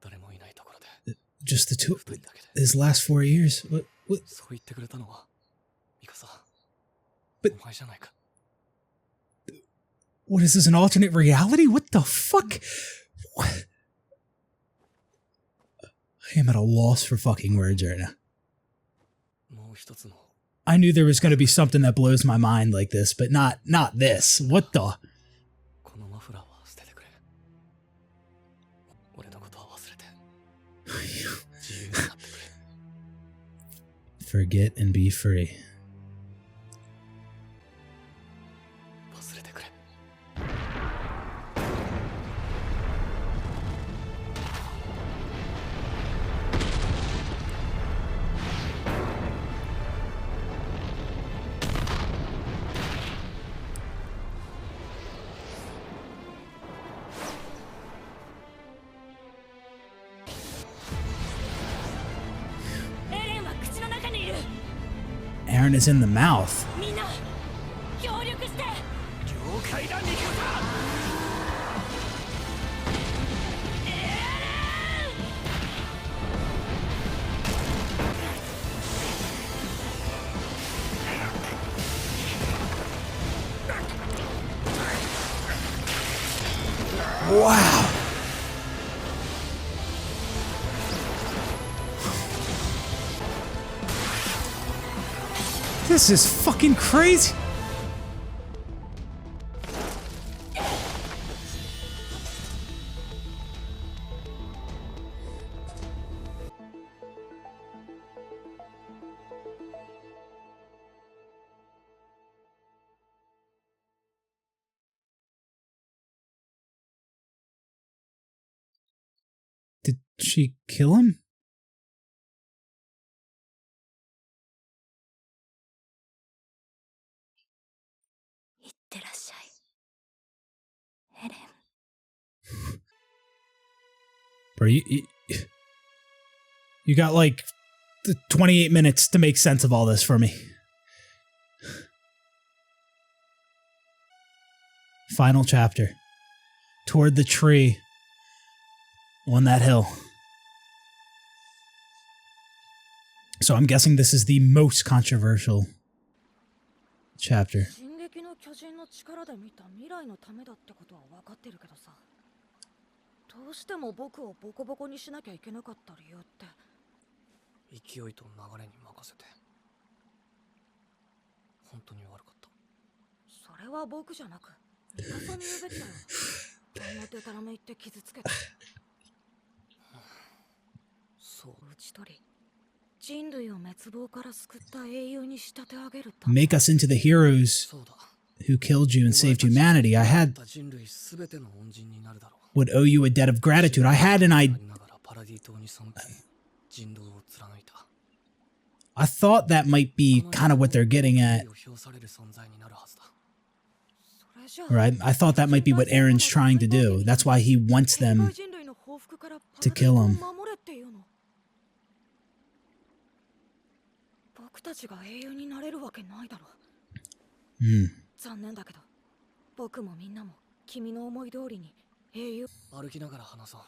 誰もいないところで。Just the two. 二人だけで。 His last 4 years. What? そう言ってくれたのはミカサ。 But- お前じゃないか。 What is this, an alternate reality? What the fuck? What? I am at a loss for fucking words right now. もう一つの I knew there was going to be something that blows my mind like this, but not this. What the? このマフラーは捨ててくれ。俺のことは忘れて自由になってくれ。 Forget and be free. 忘れてくれ。 エレンは口の中にいる。 Aaron is in the mouth. みんな協力して。了解だミカサ。 Wow. This is fucking crazy. Did she kill him? いってらっしゃい、エレン。 Bro, you got like 28 minutes to make sense of all this for me. Final chapter. Toward the tree on that hill. So I'm guessing this is the most controversial chapter. 進撃の巨人の力で見た未来のためだってことは分かってるけどさ、どうしても僕をボコボコにしなきゃいけなかった理由って。勢いと流れに任せて本当に悪かった。それは僕じゃなくミカサに言うべきだよ。あんなデタラメ言って傷つけて。そう。打ち取り人類を滅亡から救った英雄に仕立て上げる。 Make us into the heroes そうだ。 who killed you and saved humanity. I had 人類すべての恩人になるだろう。 would owe you a debt of gratitude. I had an idea. ながらパラディ島に背き人道を貫いた。 I thought that might be kind of what they're getting at, 表される存在になるはずだ。 right? I thought that might be what Aaron's trying to do. That's why he wants them to kill him. 僕たちが英雄になれるわけないだろ。 残念だけど、僕もみんなも君の思い通りに英雄。歩きながら話そう。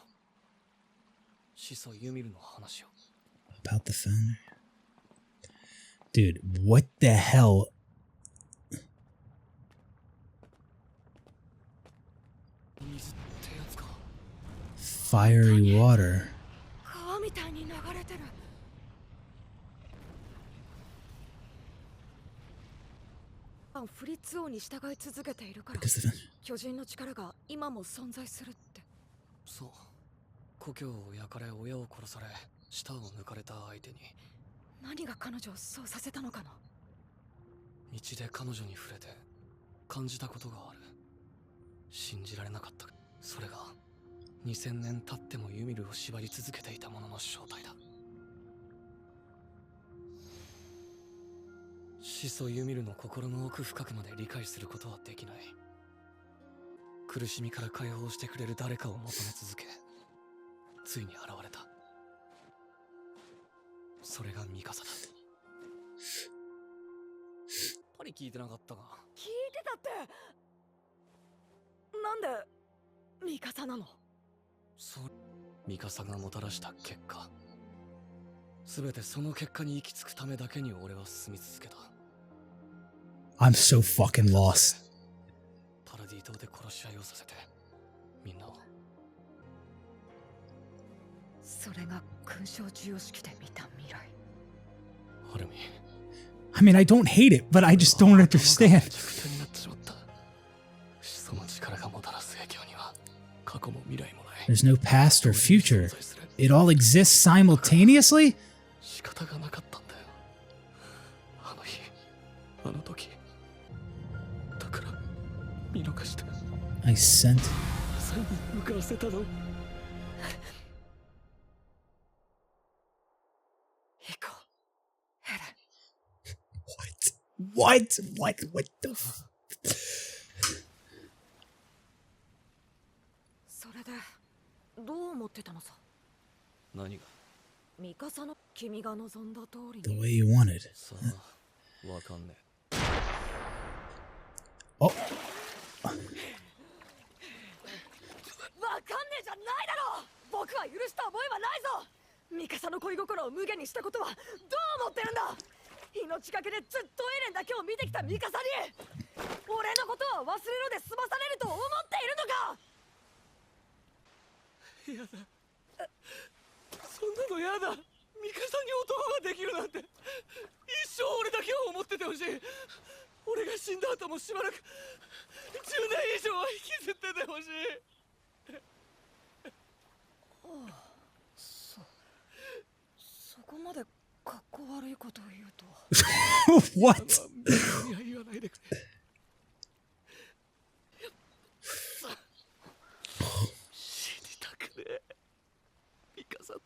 始祖ユミルの話を。 About the founder? Dude, what the hell? Fiery water. 川みたいに流れてる。フリッツ王に従い続けているから、巨人の力が今も存在するって。そう。故郷を焼かれ親を殺され舌を抜かれた相手に。何が彼女をそうさせたのかな。道で彼女に触れて感じたことがある。信じられなかった。それが2000年経ってもユミルを縛り続けていたものの正体だ。始祖ユミルの心の奥深くまで理解することはできない。苦しみから解放してくれる誰かを求め続け、ついに現れた。それがミカサだ。ぱり聞いてなかったが。聞いてたって。なんでミカサなの？そう、ミカサがもたらした結果、すべてその結果に行き着くためだけに俺は住み続けた。I'm so fucking lost. パラディ島で殺し合いをさせて、みんなを。それが勲章授与式で見た未来。アルミ。I mean, I don't hate it, but I just don't understand. その力がもたらす影響には過去も未来もない。 There's no past or future. It all exists simultaneously? 仕方がなかったんだよ。あの日、あの時。だから見逃して。I sent. サイに向かわせたの。What the f... それでどう思ってたのさ。何が？ミカサの君が望んだ通り The way you wanted. さあ、わかんねえ。お。わかんねえじゃないだろ。僕は許した覚えはないぞ。ミカサの恋心を無限にしたことはどう思ってるんだ。命がけでずっとエレンだけを見てきたミカサに俺のことは忘れろで済まされると思っているのか。やだ、そんなのやだ。ミカサに男ができるなんて一生俺だけを思っててほしい。俺が死んだ後もしばらく10年以上は引きずっててほしい。そこまでかっこ悪いことを言うとは。What? いや、言わないでくれ。死にたくねえ。ミカサと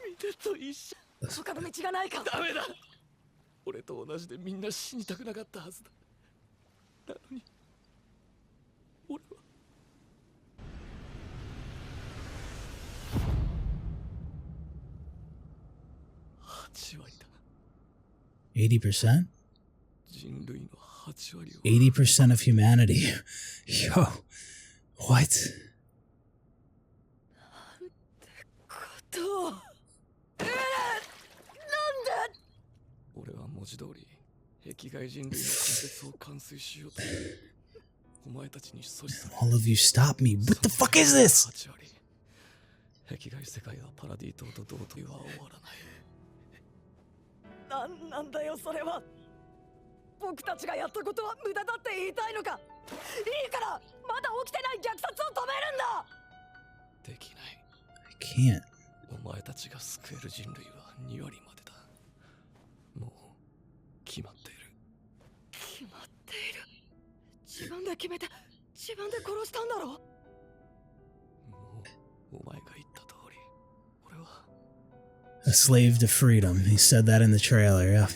みんなと一緒。他の道がないか。ダメだ。俺と同じでみんな死にたくなかったはずだ。なのに俺は8割だ。80%? 人類の8割を。80% of humanity. Yo, what? 俺は文字通り壁外人類の根絶を完遂しようとお前たちに阻止された。 All of you stop me. What the fuck is this? 8割。壁外世界はパラディ島と同等は終わらない。なんだよそれは。僕たちがやったことは無駄だって言いたいのか。いいからまだ起きてない虐殺を止めるんだ。できない。 I can't. お前たちが救える人類は2割までだ。もう決まっている。決まっている。自分で決めて自分で殺したんだろ。もうお前が言った通り俺は A slave to freedom. He said that in the trailer, yeah.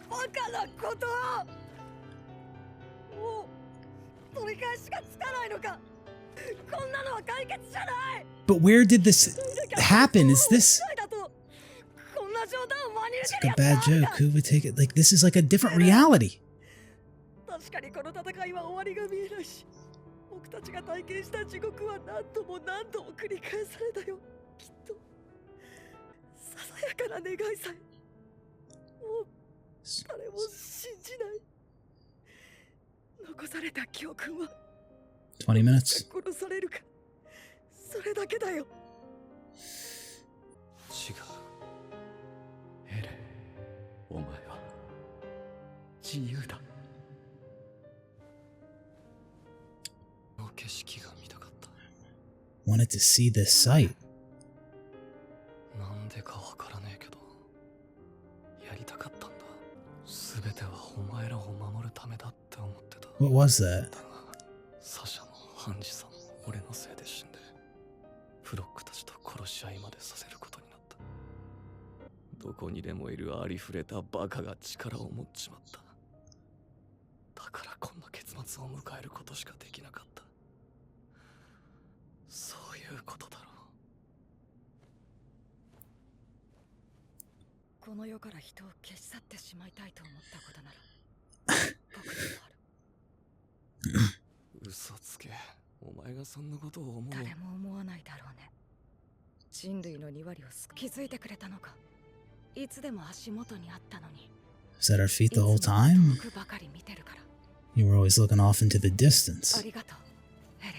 バカなことをもう取り返しがつかないのか。こんなのは解決じゃない。 But where did this happen? Is this... こんな冗談を真に入れ It's て like る a や bad つなんだ。 joke. Who would take it? Like, this is like a different reality. 確かにこの戦いは終わりが見えないし、僕たちが体験した地獄は何度も何度も繰り返されたよ。きっとささやかな願いさえもう誰も信じない。残された教訓は20 minutes. 殺されるか、それだけだよ。違う。エレン、お前は自由だ。この景色が見たかった。 Wanted to see this sight. なんでかわからねえけどやりたかったんだ。すべてはお前らを守るためだって思ってた。 What was that? だがサシャもハンジさんも俺のせいで死んでフロックたちと殺し合いまでさせることになった。どこにでもいるありふれたバカが力を持っちまった。だからこんな結末を迎えることしかできなかった。そういうことだろう。この世から人を消し去ってしまいたいと思ったことなら僕にもある。嘘つけ。お前がそんなことを思う。誰も思わないだろうね。人類の2割を気づいてくれたのか。いつでも足元にあったのに。Was at our feet the whole time? 遠くばかり見てるから。 You were always looking off into the distance. ありがとう、エレン。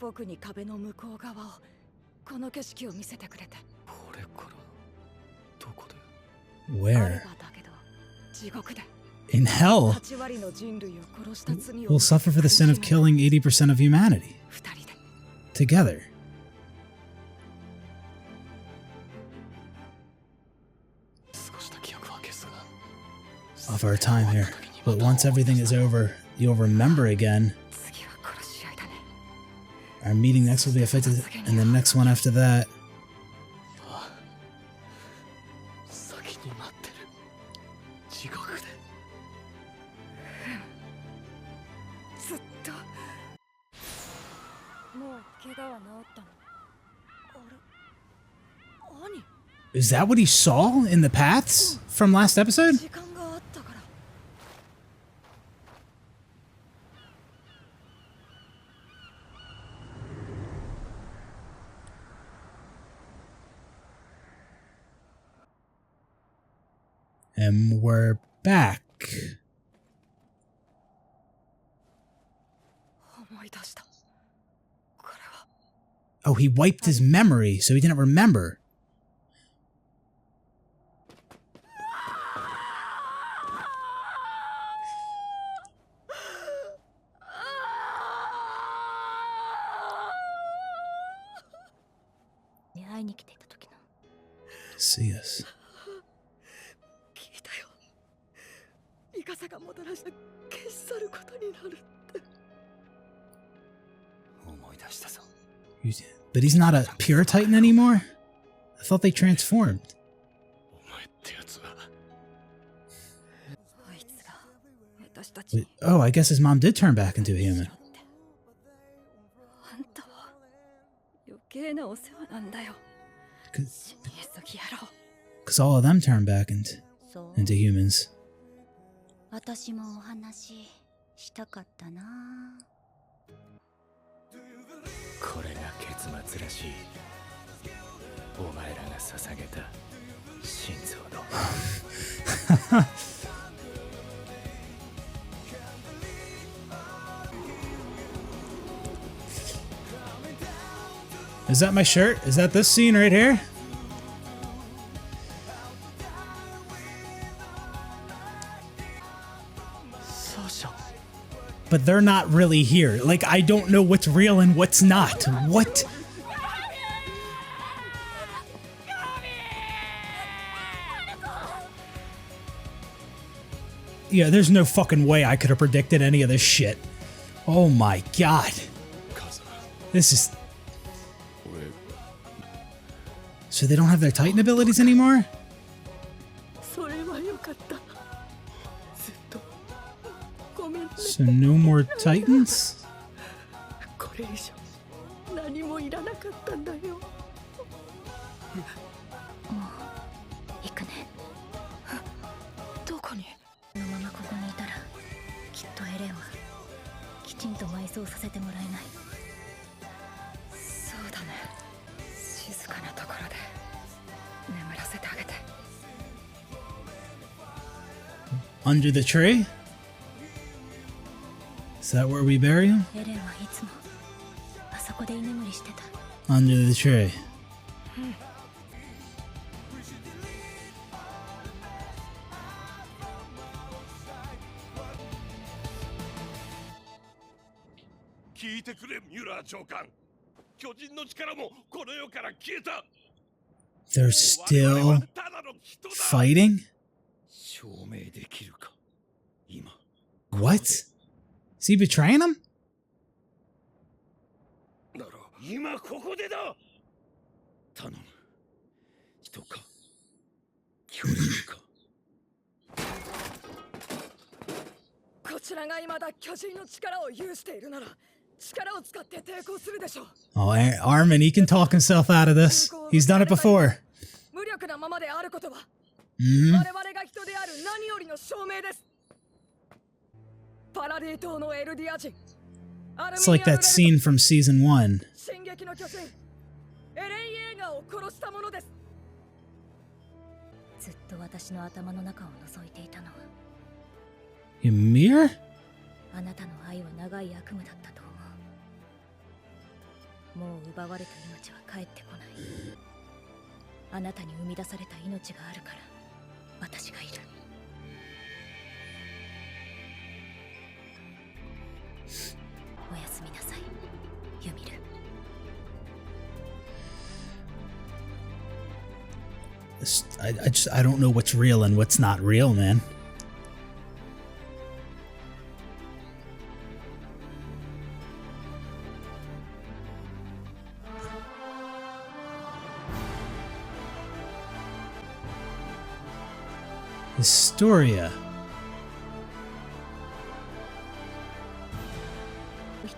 僕に壁の向こう側を、この景色を見せてくれて。これからどこで？あれ Where? ばだけど、地獄で。 In hell. 8割の人類を殺した罪を We'll suffer for the sin of killing 80% of humanity. 2人で。 Together. Of our time here. But once everything is over, you'll remember again. 次は殺し合いだね。 Our meeting next will be affected, and the next one after that. 先に待ってる。地獄で。ずっと。もう怪我は治ったの。あれ？何？ Is that what he saw in the paths from last episode? 時間があったから。 And we're back. 思い出した。これは。 Oh, he wiped his memory, so he didn't remember. 会いに来ていた時の。 See us. 聞いたよ。ミカサがもたらした消し去ることになるって。思い出したぞ。 But he's not a pure Titan anymore? I thought they transformed. お前ってやつは。あいつが私たち Wait, に。 oh, I guess his mom did turn back into a human. あんたは余計なお世話なんだよ。 Because 死に急ぎやろう。 all of them turned backそう。 into humans. 私もお話ししたかったな。これが結末らしい。お前らが捧げた心臓の。Is that my shirt? Is that this scene right here? But they're not really here. Like, I don't know what's real and what's not. What? Yeah, there's no fucking way I could have predicted any of this shit. Oh my god. This is... So they don't have their Titan abilities anymore? それはよかった。ずっとごめんね。 So no more Titans? これ以上何もいらなかったんだよ。行くね。どこに？このままここにいたらきっとエレンはきちんと埋葬させてもらえない。そうだね。静かなところで眠らせてあげて。 Under the tree? Is that where we bury him? エレンはいつもあそこで居眠りしてた。 Under the tree. 聞いてくれ、ミュラー長官。巨人の力もこの世から消えた。 They're still fighting? 証明できるか。今。 What? Is he betraying him? だろう。今ここでだ。頼む。人か。巨人か。こちらが未だ巨人の力を有しているなら、力を使って抵抗するでしょう。 Oh, Armin, he can talk himself out of this. He's done it before. 無力なままであることは、Mm-hmm. 我々が人である何よりの証明です。パラディ島のエルディア人、 It's like that scene from season 1. 進撃の巨人エレン・イェーガーを殺したものです。ずっと私の頭の中を覗いていたのは、 Ymir? あなたの愛は長い悪夢だったと思う。もう奪われた命は帰ってこない。あなたに生み出された命があるから私がいる。おやすみなさい、ユミル。 I don't know what's real and what's not real, man. Historia.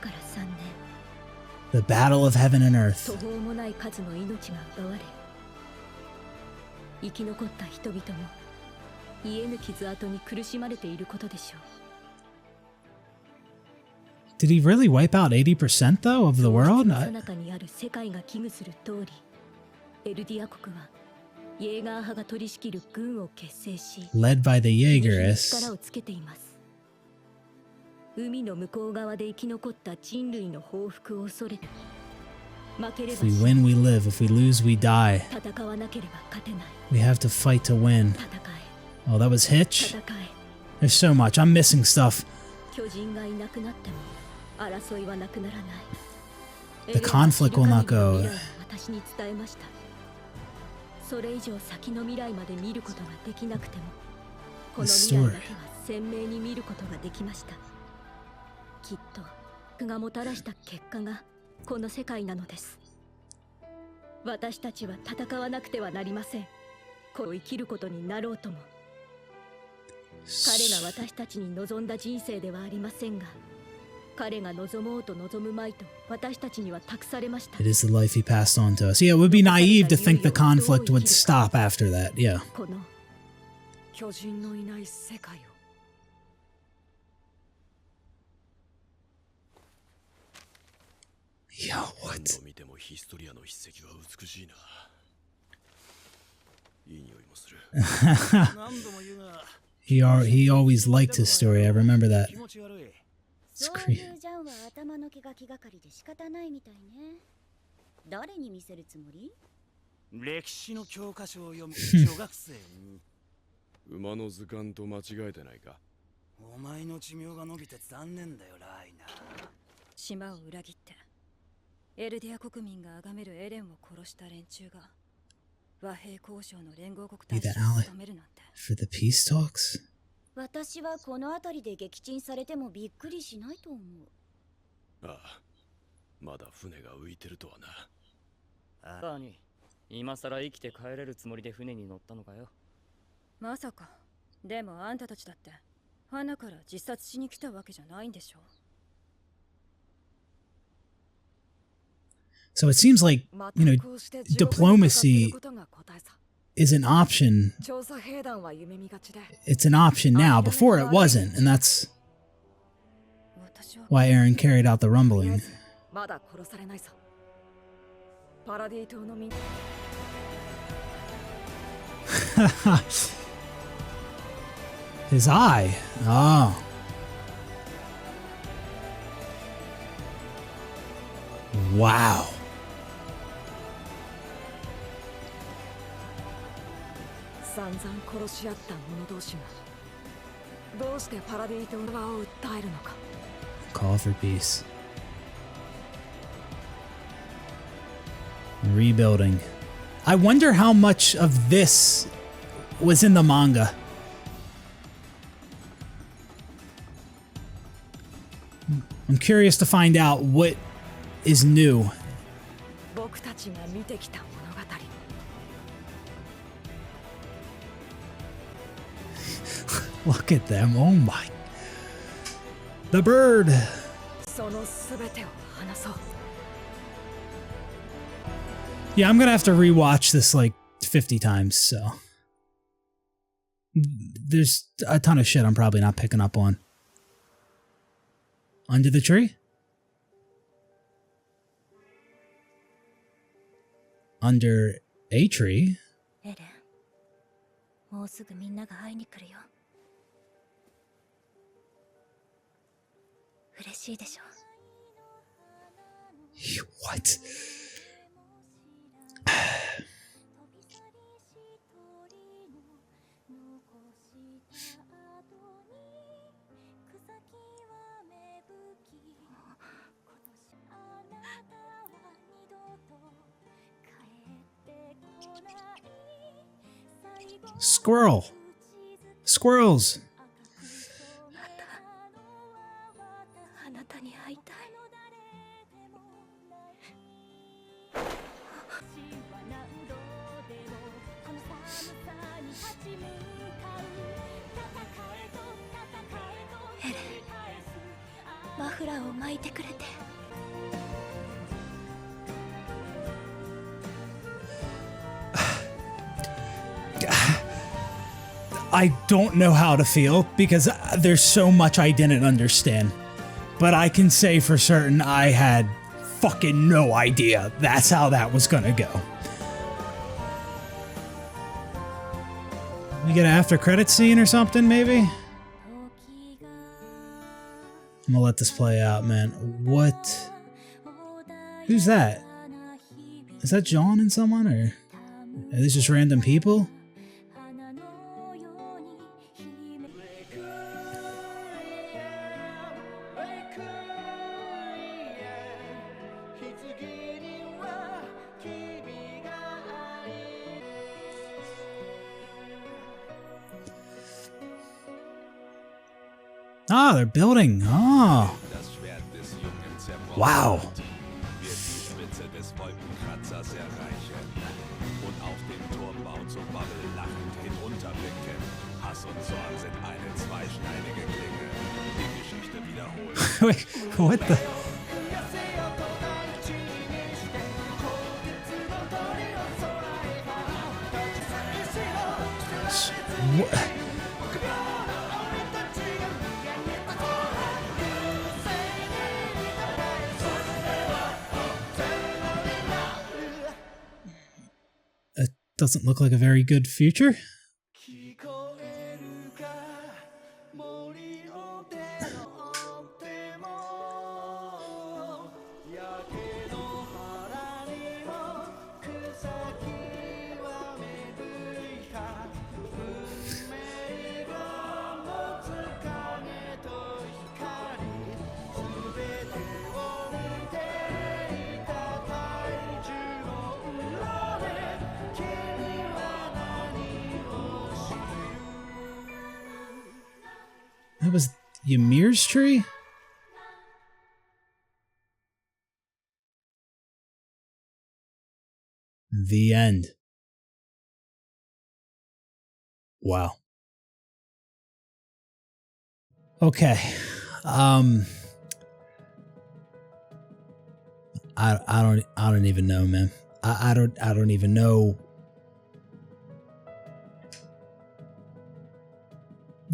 から3年、 The Battle of Heaven and Earth. 途方もない数の命が奪われ、生き残った人々も癒えぬ傷跡に苦しまれていることでしょう。 Did he really wipe out 80% though of the world? その中にある世界が危惧する通り、エルディア国はイェーガー派が取り仕切る軍を結成し、 Led by the 力 Jaegerists. をつけています。海の向こう側で生き残った人類の報復を恐れる。負ければ If we win, we live. If we lose, we die. 戦わなければ勝てない。 We have to fight to win. 戦 Oh, that was え、 Hitch? 戦え。 There's so much. I'm missing stuff. 巨人がいなくなっても争いはなくならない。 The conflict will not go. エレンは私に伝えました。それ以上先の未来まで見ることができなくても、この未来だけは鮮明に見ることができました。きっと僕がもたらした結果がこの世界なのです。私たちは戦わなくてはなりません。こう生きることになろうとも。彼が私たちに望んだ人生ではありませんが、彼が望もうと望むまいと私たちには託されました。 It is the life he passed on to us. Yeah, it would be naive to think the conflict would stop after that. Yeah. この巨人のいない世界を。 Yo, what? 何度見てもヒストリアの筆跡は美しいな。いい匂いもする。何度も言うが。He always liked his story. I remember that. 気持ち悪い。 It's そうい crazy. うジャンは頭の毛が気がかりで仕方ないみたいね。誰に見せるつもり？歴史の教科書を読む小学生に。馬の図鑑と間違えてないか。お前の寿命が伸びて残念だよ、ライナー。島を裏切ってエルディア国民が崇めるエレンを殺した連中が和平交渉の連合国大使を務めるなんて。 For the peace talks? 私はこの辺りで撃沈されてもびっくりしないと思う。ああ、まだ船が浮いてるとはな。ああに、今さら生きて帰れるつもりで船に乗ったのかよ。まさか。でもあんたたちだって花から自殺しに来たわけじゃないんでしょ。 So it seems like, you know, diplomacy is an option. It's an option now. Before it wasn't, and that's why Aaron carried out the rumbling. まだ殺されないさ。パラディ島のみんな。 His eye. Oh. Wow. 散々殺し合った者同士がどうしてパラディ島の側を訴えるのか。 Call for peace. Rebuilding. I wonder how much of this was in the manga. I'm curious to find out what is new. 僕たちが見てきた物語。 Look at them. Oh my. The bird. そのすべてを話そう。 Yeah, I'm gonna have to rewatch this like 50 times, so there's a ton of shit I'm probably not picking up on. Under the tree? Under a tree? エレン、もうすぐみんなが会いに来るよ。嬉しいでしょ。What? Squirrel. Squirrels. あなたに会いたい。エレン、マフラーを巻いてくれて。I don't know how to feel because there's so much I didn't understand. But I can say for certain I had fucking no idea that's how that was gonna go. We get an after credits scene or something, maybe? I'm gonna let this play out, man. What? Who's that? Is that John and someone, or are these just random people? Ah, they're building. Oh. Wow. Wait, what the? What? It doesn't look like a very good future. That was Ymir's tree? The end. Wow. Okay. I don't even know, man. I don't even know.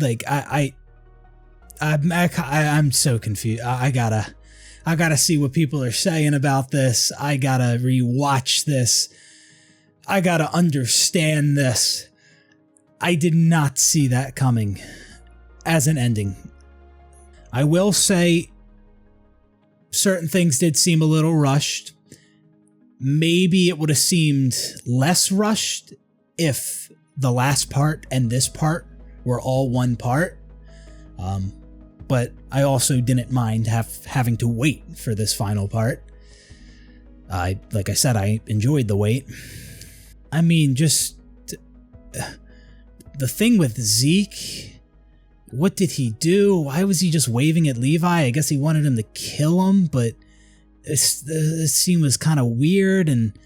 Like I'm so confused. I gotta see what people are saying about this. I gotta rewatch this. I gotta understand this. I did not see that coming as an ending. I will say certain things did seem a little rushed. Maybe it would have seemed less rushed if the last part and this part were all one part. But I also didn't mind having to wait for this final part. Like I said, I enjoyed the wait. I mean, just the thing with Zeke, what did he do? Why was he just waving at Levi? I guess he wanted him to kill him, but this scene was kind of weird, and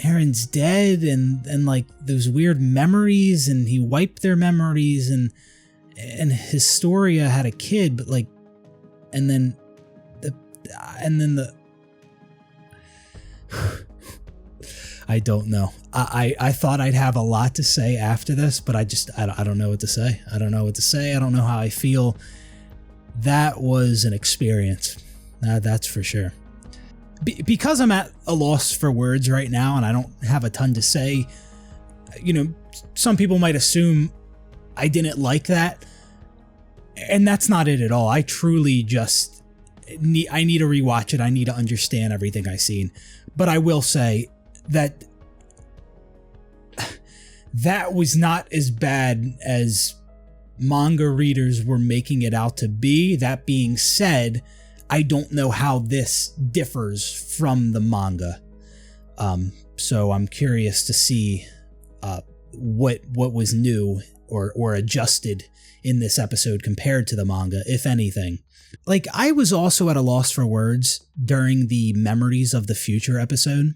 Aaron's dead, and like those weird memories, and he wiped their memories, and Historia had a kid, but like, and then the I don't know. I thought I'd have a lot to say after this, but I don't know what to say. I don't know what to say. I don't know how I feel. That was an experience. That's for sure. Because I'm at a loss for words right now and I don't have a ton to say, some people might assume I didn't like that. And that's not it at all. I truly just I need to rewatch it. I need to understand everything I've seen. But I will say that that was not as bad as manga readers were making it out to be. That being said, I don't know how this differs from the manga. So I'm curious to see what was new or adjusted in this episode compared to the manga, if anything. Like, I was also at a loss for words during the Memories of the Future episode.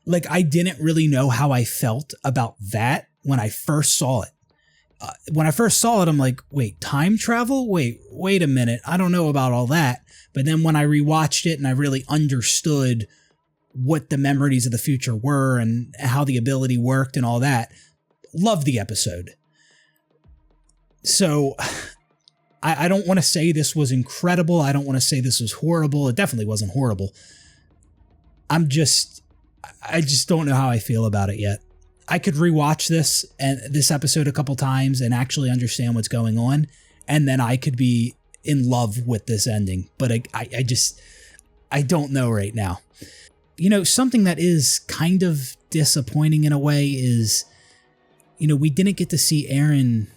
Like, I didn't really know how I felt about that when I first saw it. When I first saw it, I'm like, wait, time travel? Wait a minute. I don't know about all that. But then when I rewatched it and I really understood what the Memories of the Future were and how the ability worked and all that, loved the episode. So I don't want to say this was incredible. I don't want to say this was horrible. It definitely wasn't horrible. I just don't know how I feel about it yet. I could rewatch this episode a couple times and actually understand what's going on, and then I could be in love with this ending. But I don't know right now. Something that is kind of disappointing in a way is, we didn't get to see Eren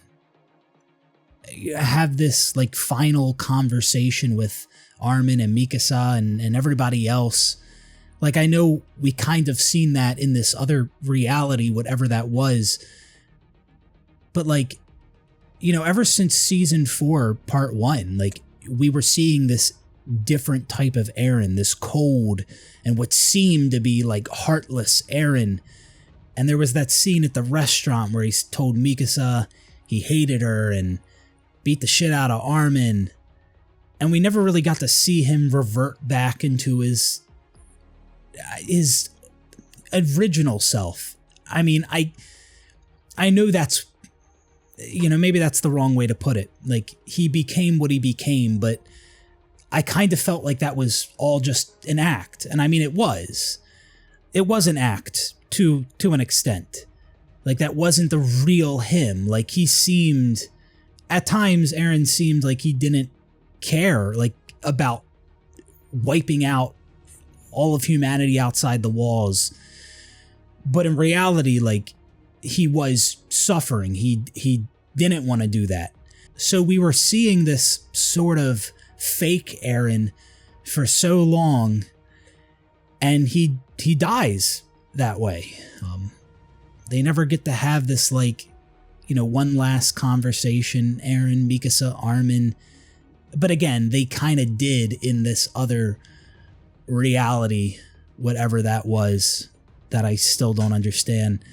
have this like final conversation with Armin and Mikasa and everybody else. Like, I know we kind of seen that in this other reality, whatever that was. But like, ever since season 4, part 1, like, we were seeing this different type of Eren, this cold and what seemed to be like heartless Eren. And there was that scene at the restaurant where he told Mikasa he hated her and beat the shit out of Armin. And we never really got to see him revert back into his original self. I mean, I know that's, maybe that's the wrong way to put it. Like, he became what he became, but I kind of felt like that was all just an act. And I mean, it was an act to an extent. Like, that wasn't the real him. Like, at times, Eren seemed like he didn't care, like, about wiping out all of humanity outside the walls. But in reality, like, he was suffering. He didn't want to do that. So we were seeing this sort of fake Eren for so long, and he dies that way. They never get to have this, like, one last conversation, Eren, Mikasa, Armin. But again, they kind of did in this other reality, whatever that was, that I still don't understand.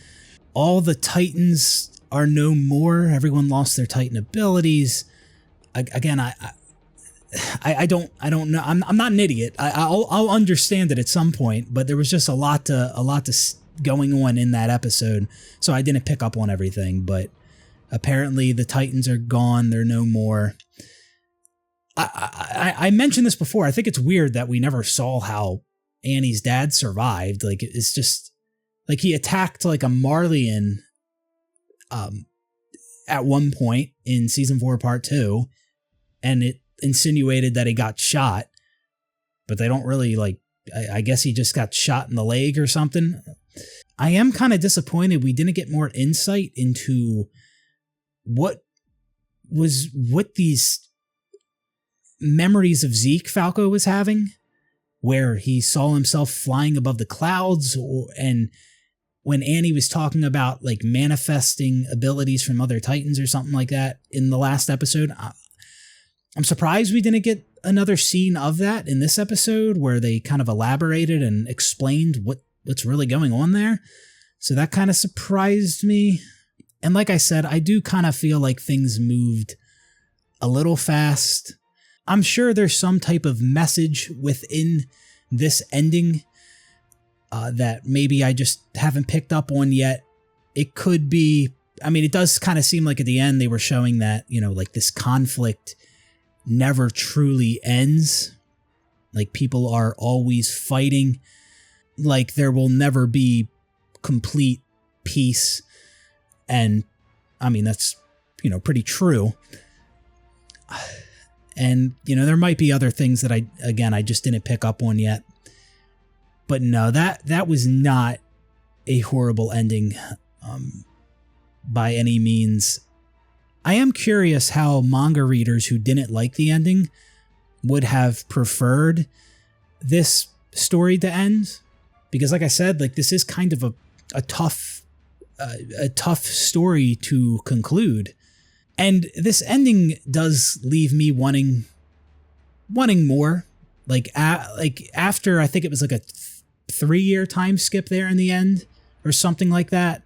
All the Titans are no more. Everyone lost their Titan abilities. Again, I don't know. I'm not an idiot. I'll understand it at some point, but there was just a lot going on in that episode, so I didn't pick up on everything. But apparently the Titans are gone. They're no more. I mentioned this before. I think it's weird that we never saw how Annie's dad survived. Like, it's just like he attacked like a Marleyan at one point in season 4, part 2, and it insinuated that he got shot, but they don't really, like, I guess he just got shot in the leg or something. I am kind of disappointed we didn't get more insight into what these memories of Zeke Falco was having, where he saw himself flying above the clouds, and when Annie was talking about like manifesting abilities from other Titans or something like that in the last episode. I'm surprised we didn't get another scene of that in this episode where they kind of elaborated and explained what's really going on there. So that kind of surprised me. And like I said, I do kind of feel like things moved a little fast. I'm sure there's some type of message within this ending that maybe I just haven't picked up on yet. It could be, I mean, it does kind of seem like at the end they were showing that, you know, like this conflict never truly ends. Like people are always fighting. Like there will never be complete peace. And I mean, that's, you know, pretty true. And, you know, there might be other things that I just didn't pick up on yet. But no, that was not a horrible ending by any means. I am curious how manga readers who didn't like the ending would have preferred this story to end. Because like I said, like this is kind of a tough story to conclude. And this ending does leave me wanting more. Like after, I think it was like a 3-year time skip there in the end or something like that.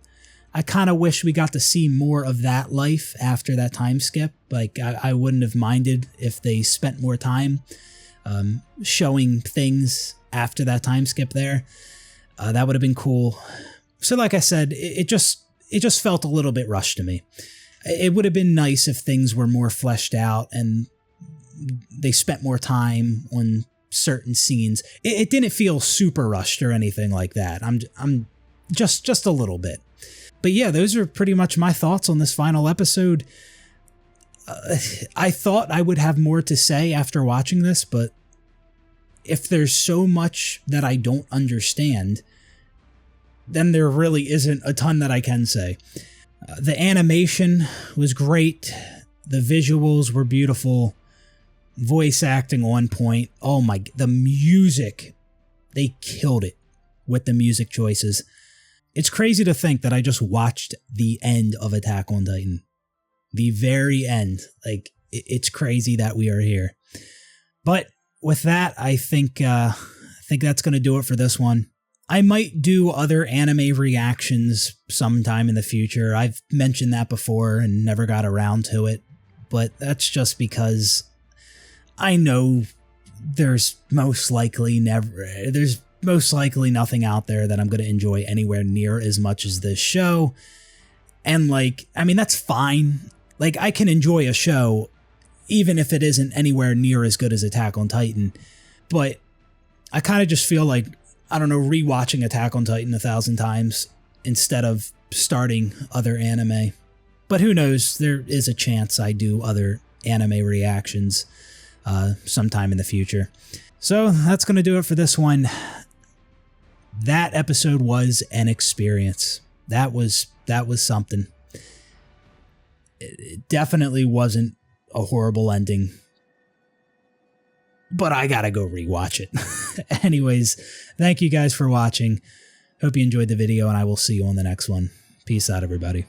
I kind of wish we got to see more of that life after that time skip. Like I wouldn't have minded if they spent more time showing things after that time skip there. That would have been cool. So like I said, it just felt a little bit rushed to me. It would have been nice if things were more fleshed out and they spent more time on certain scenes. It didn't feel super rushed or anything like that. I'm just a little bit. But yeah, those are pretty much my thoughts on this final episode. I thought I would have more to say after watching this, but if there's so much that I don't understand, then there really isn't a ton that I can say. The animation was great. The visuals were beautiful. Voice acting on point. Oh my, the music. They killed it with the music choices. It's crazy to think that I just watched the end of Attack on Titan. The very end. Like, it's crazy that we are here. But with that, I think that's going to do it for this one. I might do other anime reactions sometime in the future. I've mentioned that before and never got around to it, but that's just because I know there's most likely nothing out there that I'm going to enjoy anywhere near as much as this show. And like, I mean, that's fine. Like, I can enjoy a show even if it isn't anywhere near as good as Attack on Titan, but I kind of just feel like, I don't know, rewatching Attack on Titan 1,000 times instead of starting other anime. But who knows, there is a chance I do other anime reactions sometime in the future. So that's going to do it for this one. That episode was an experience. That was something. It definitely wasn't a horrible ending, but I gotta go rewatch it. Anyways, thank you guys for watching. Hope you enjoyed the video, and I will see you on the next one. Peace out, everybody.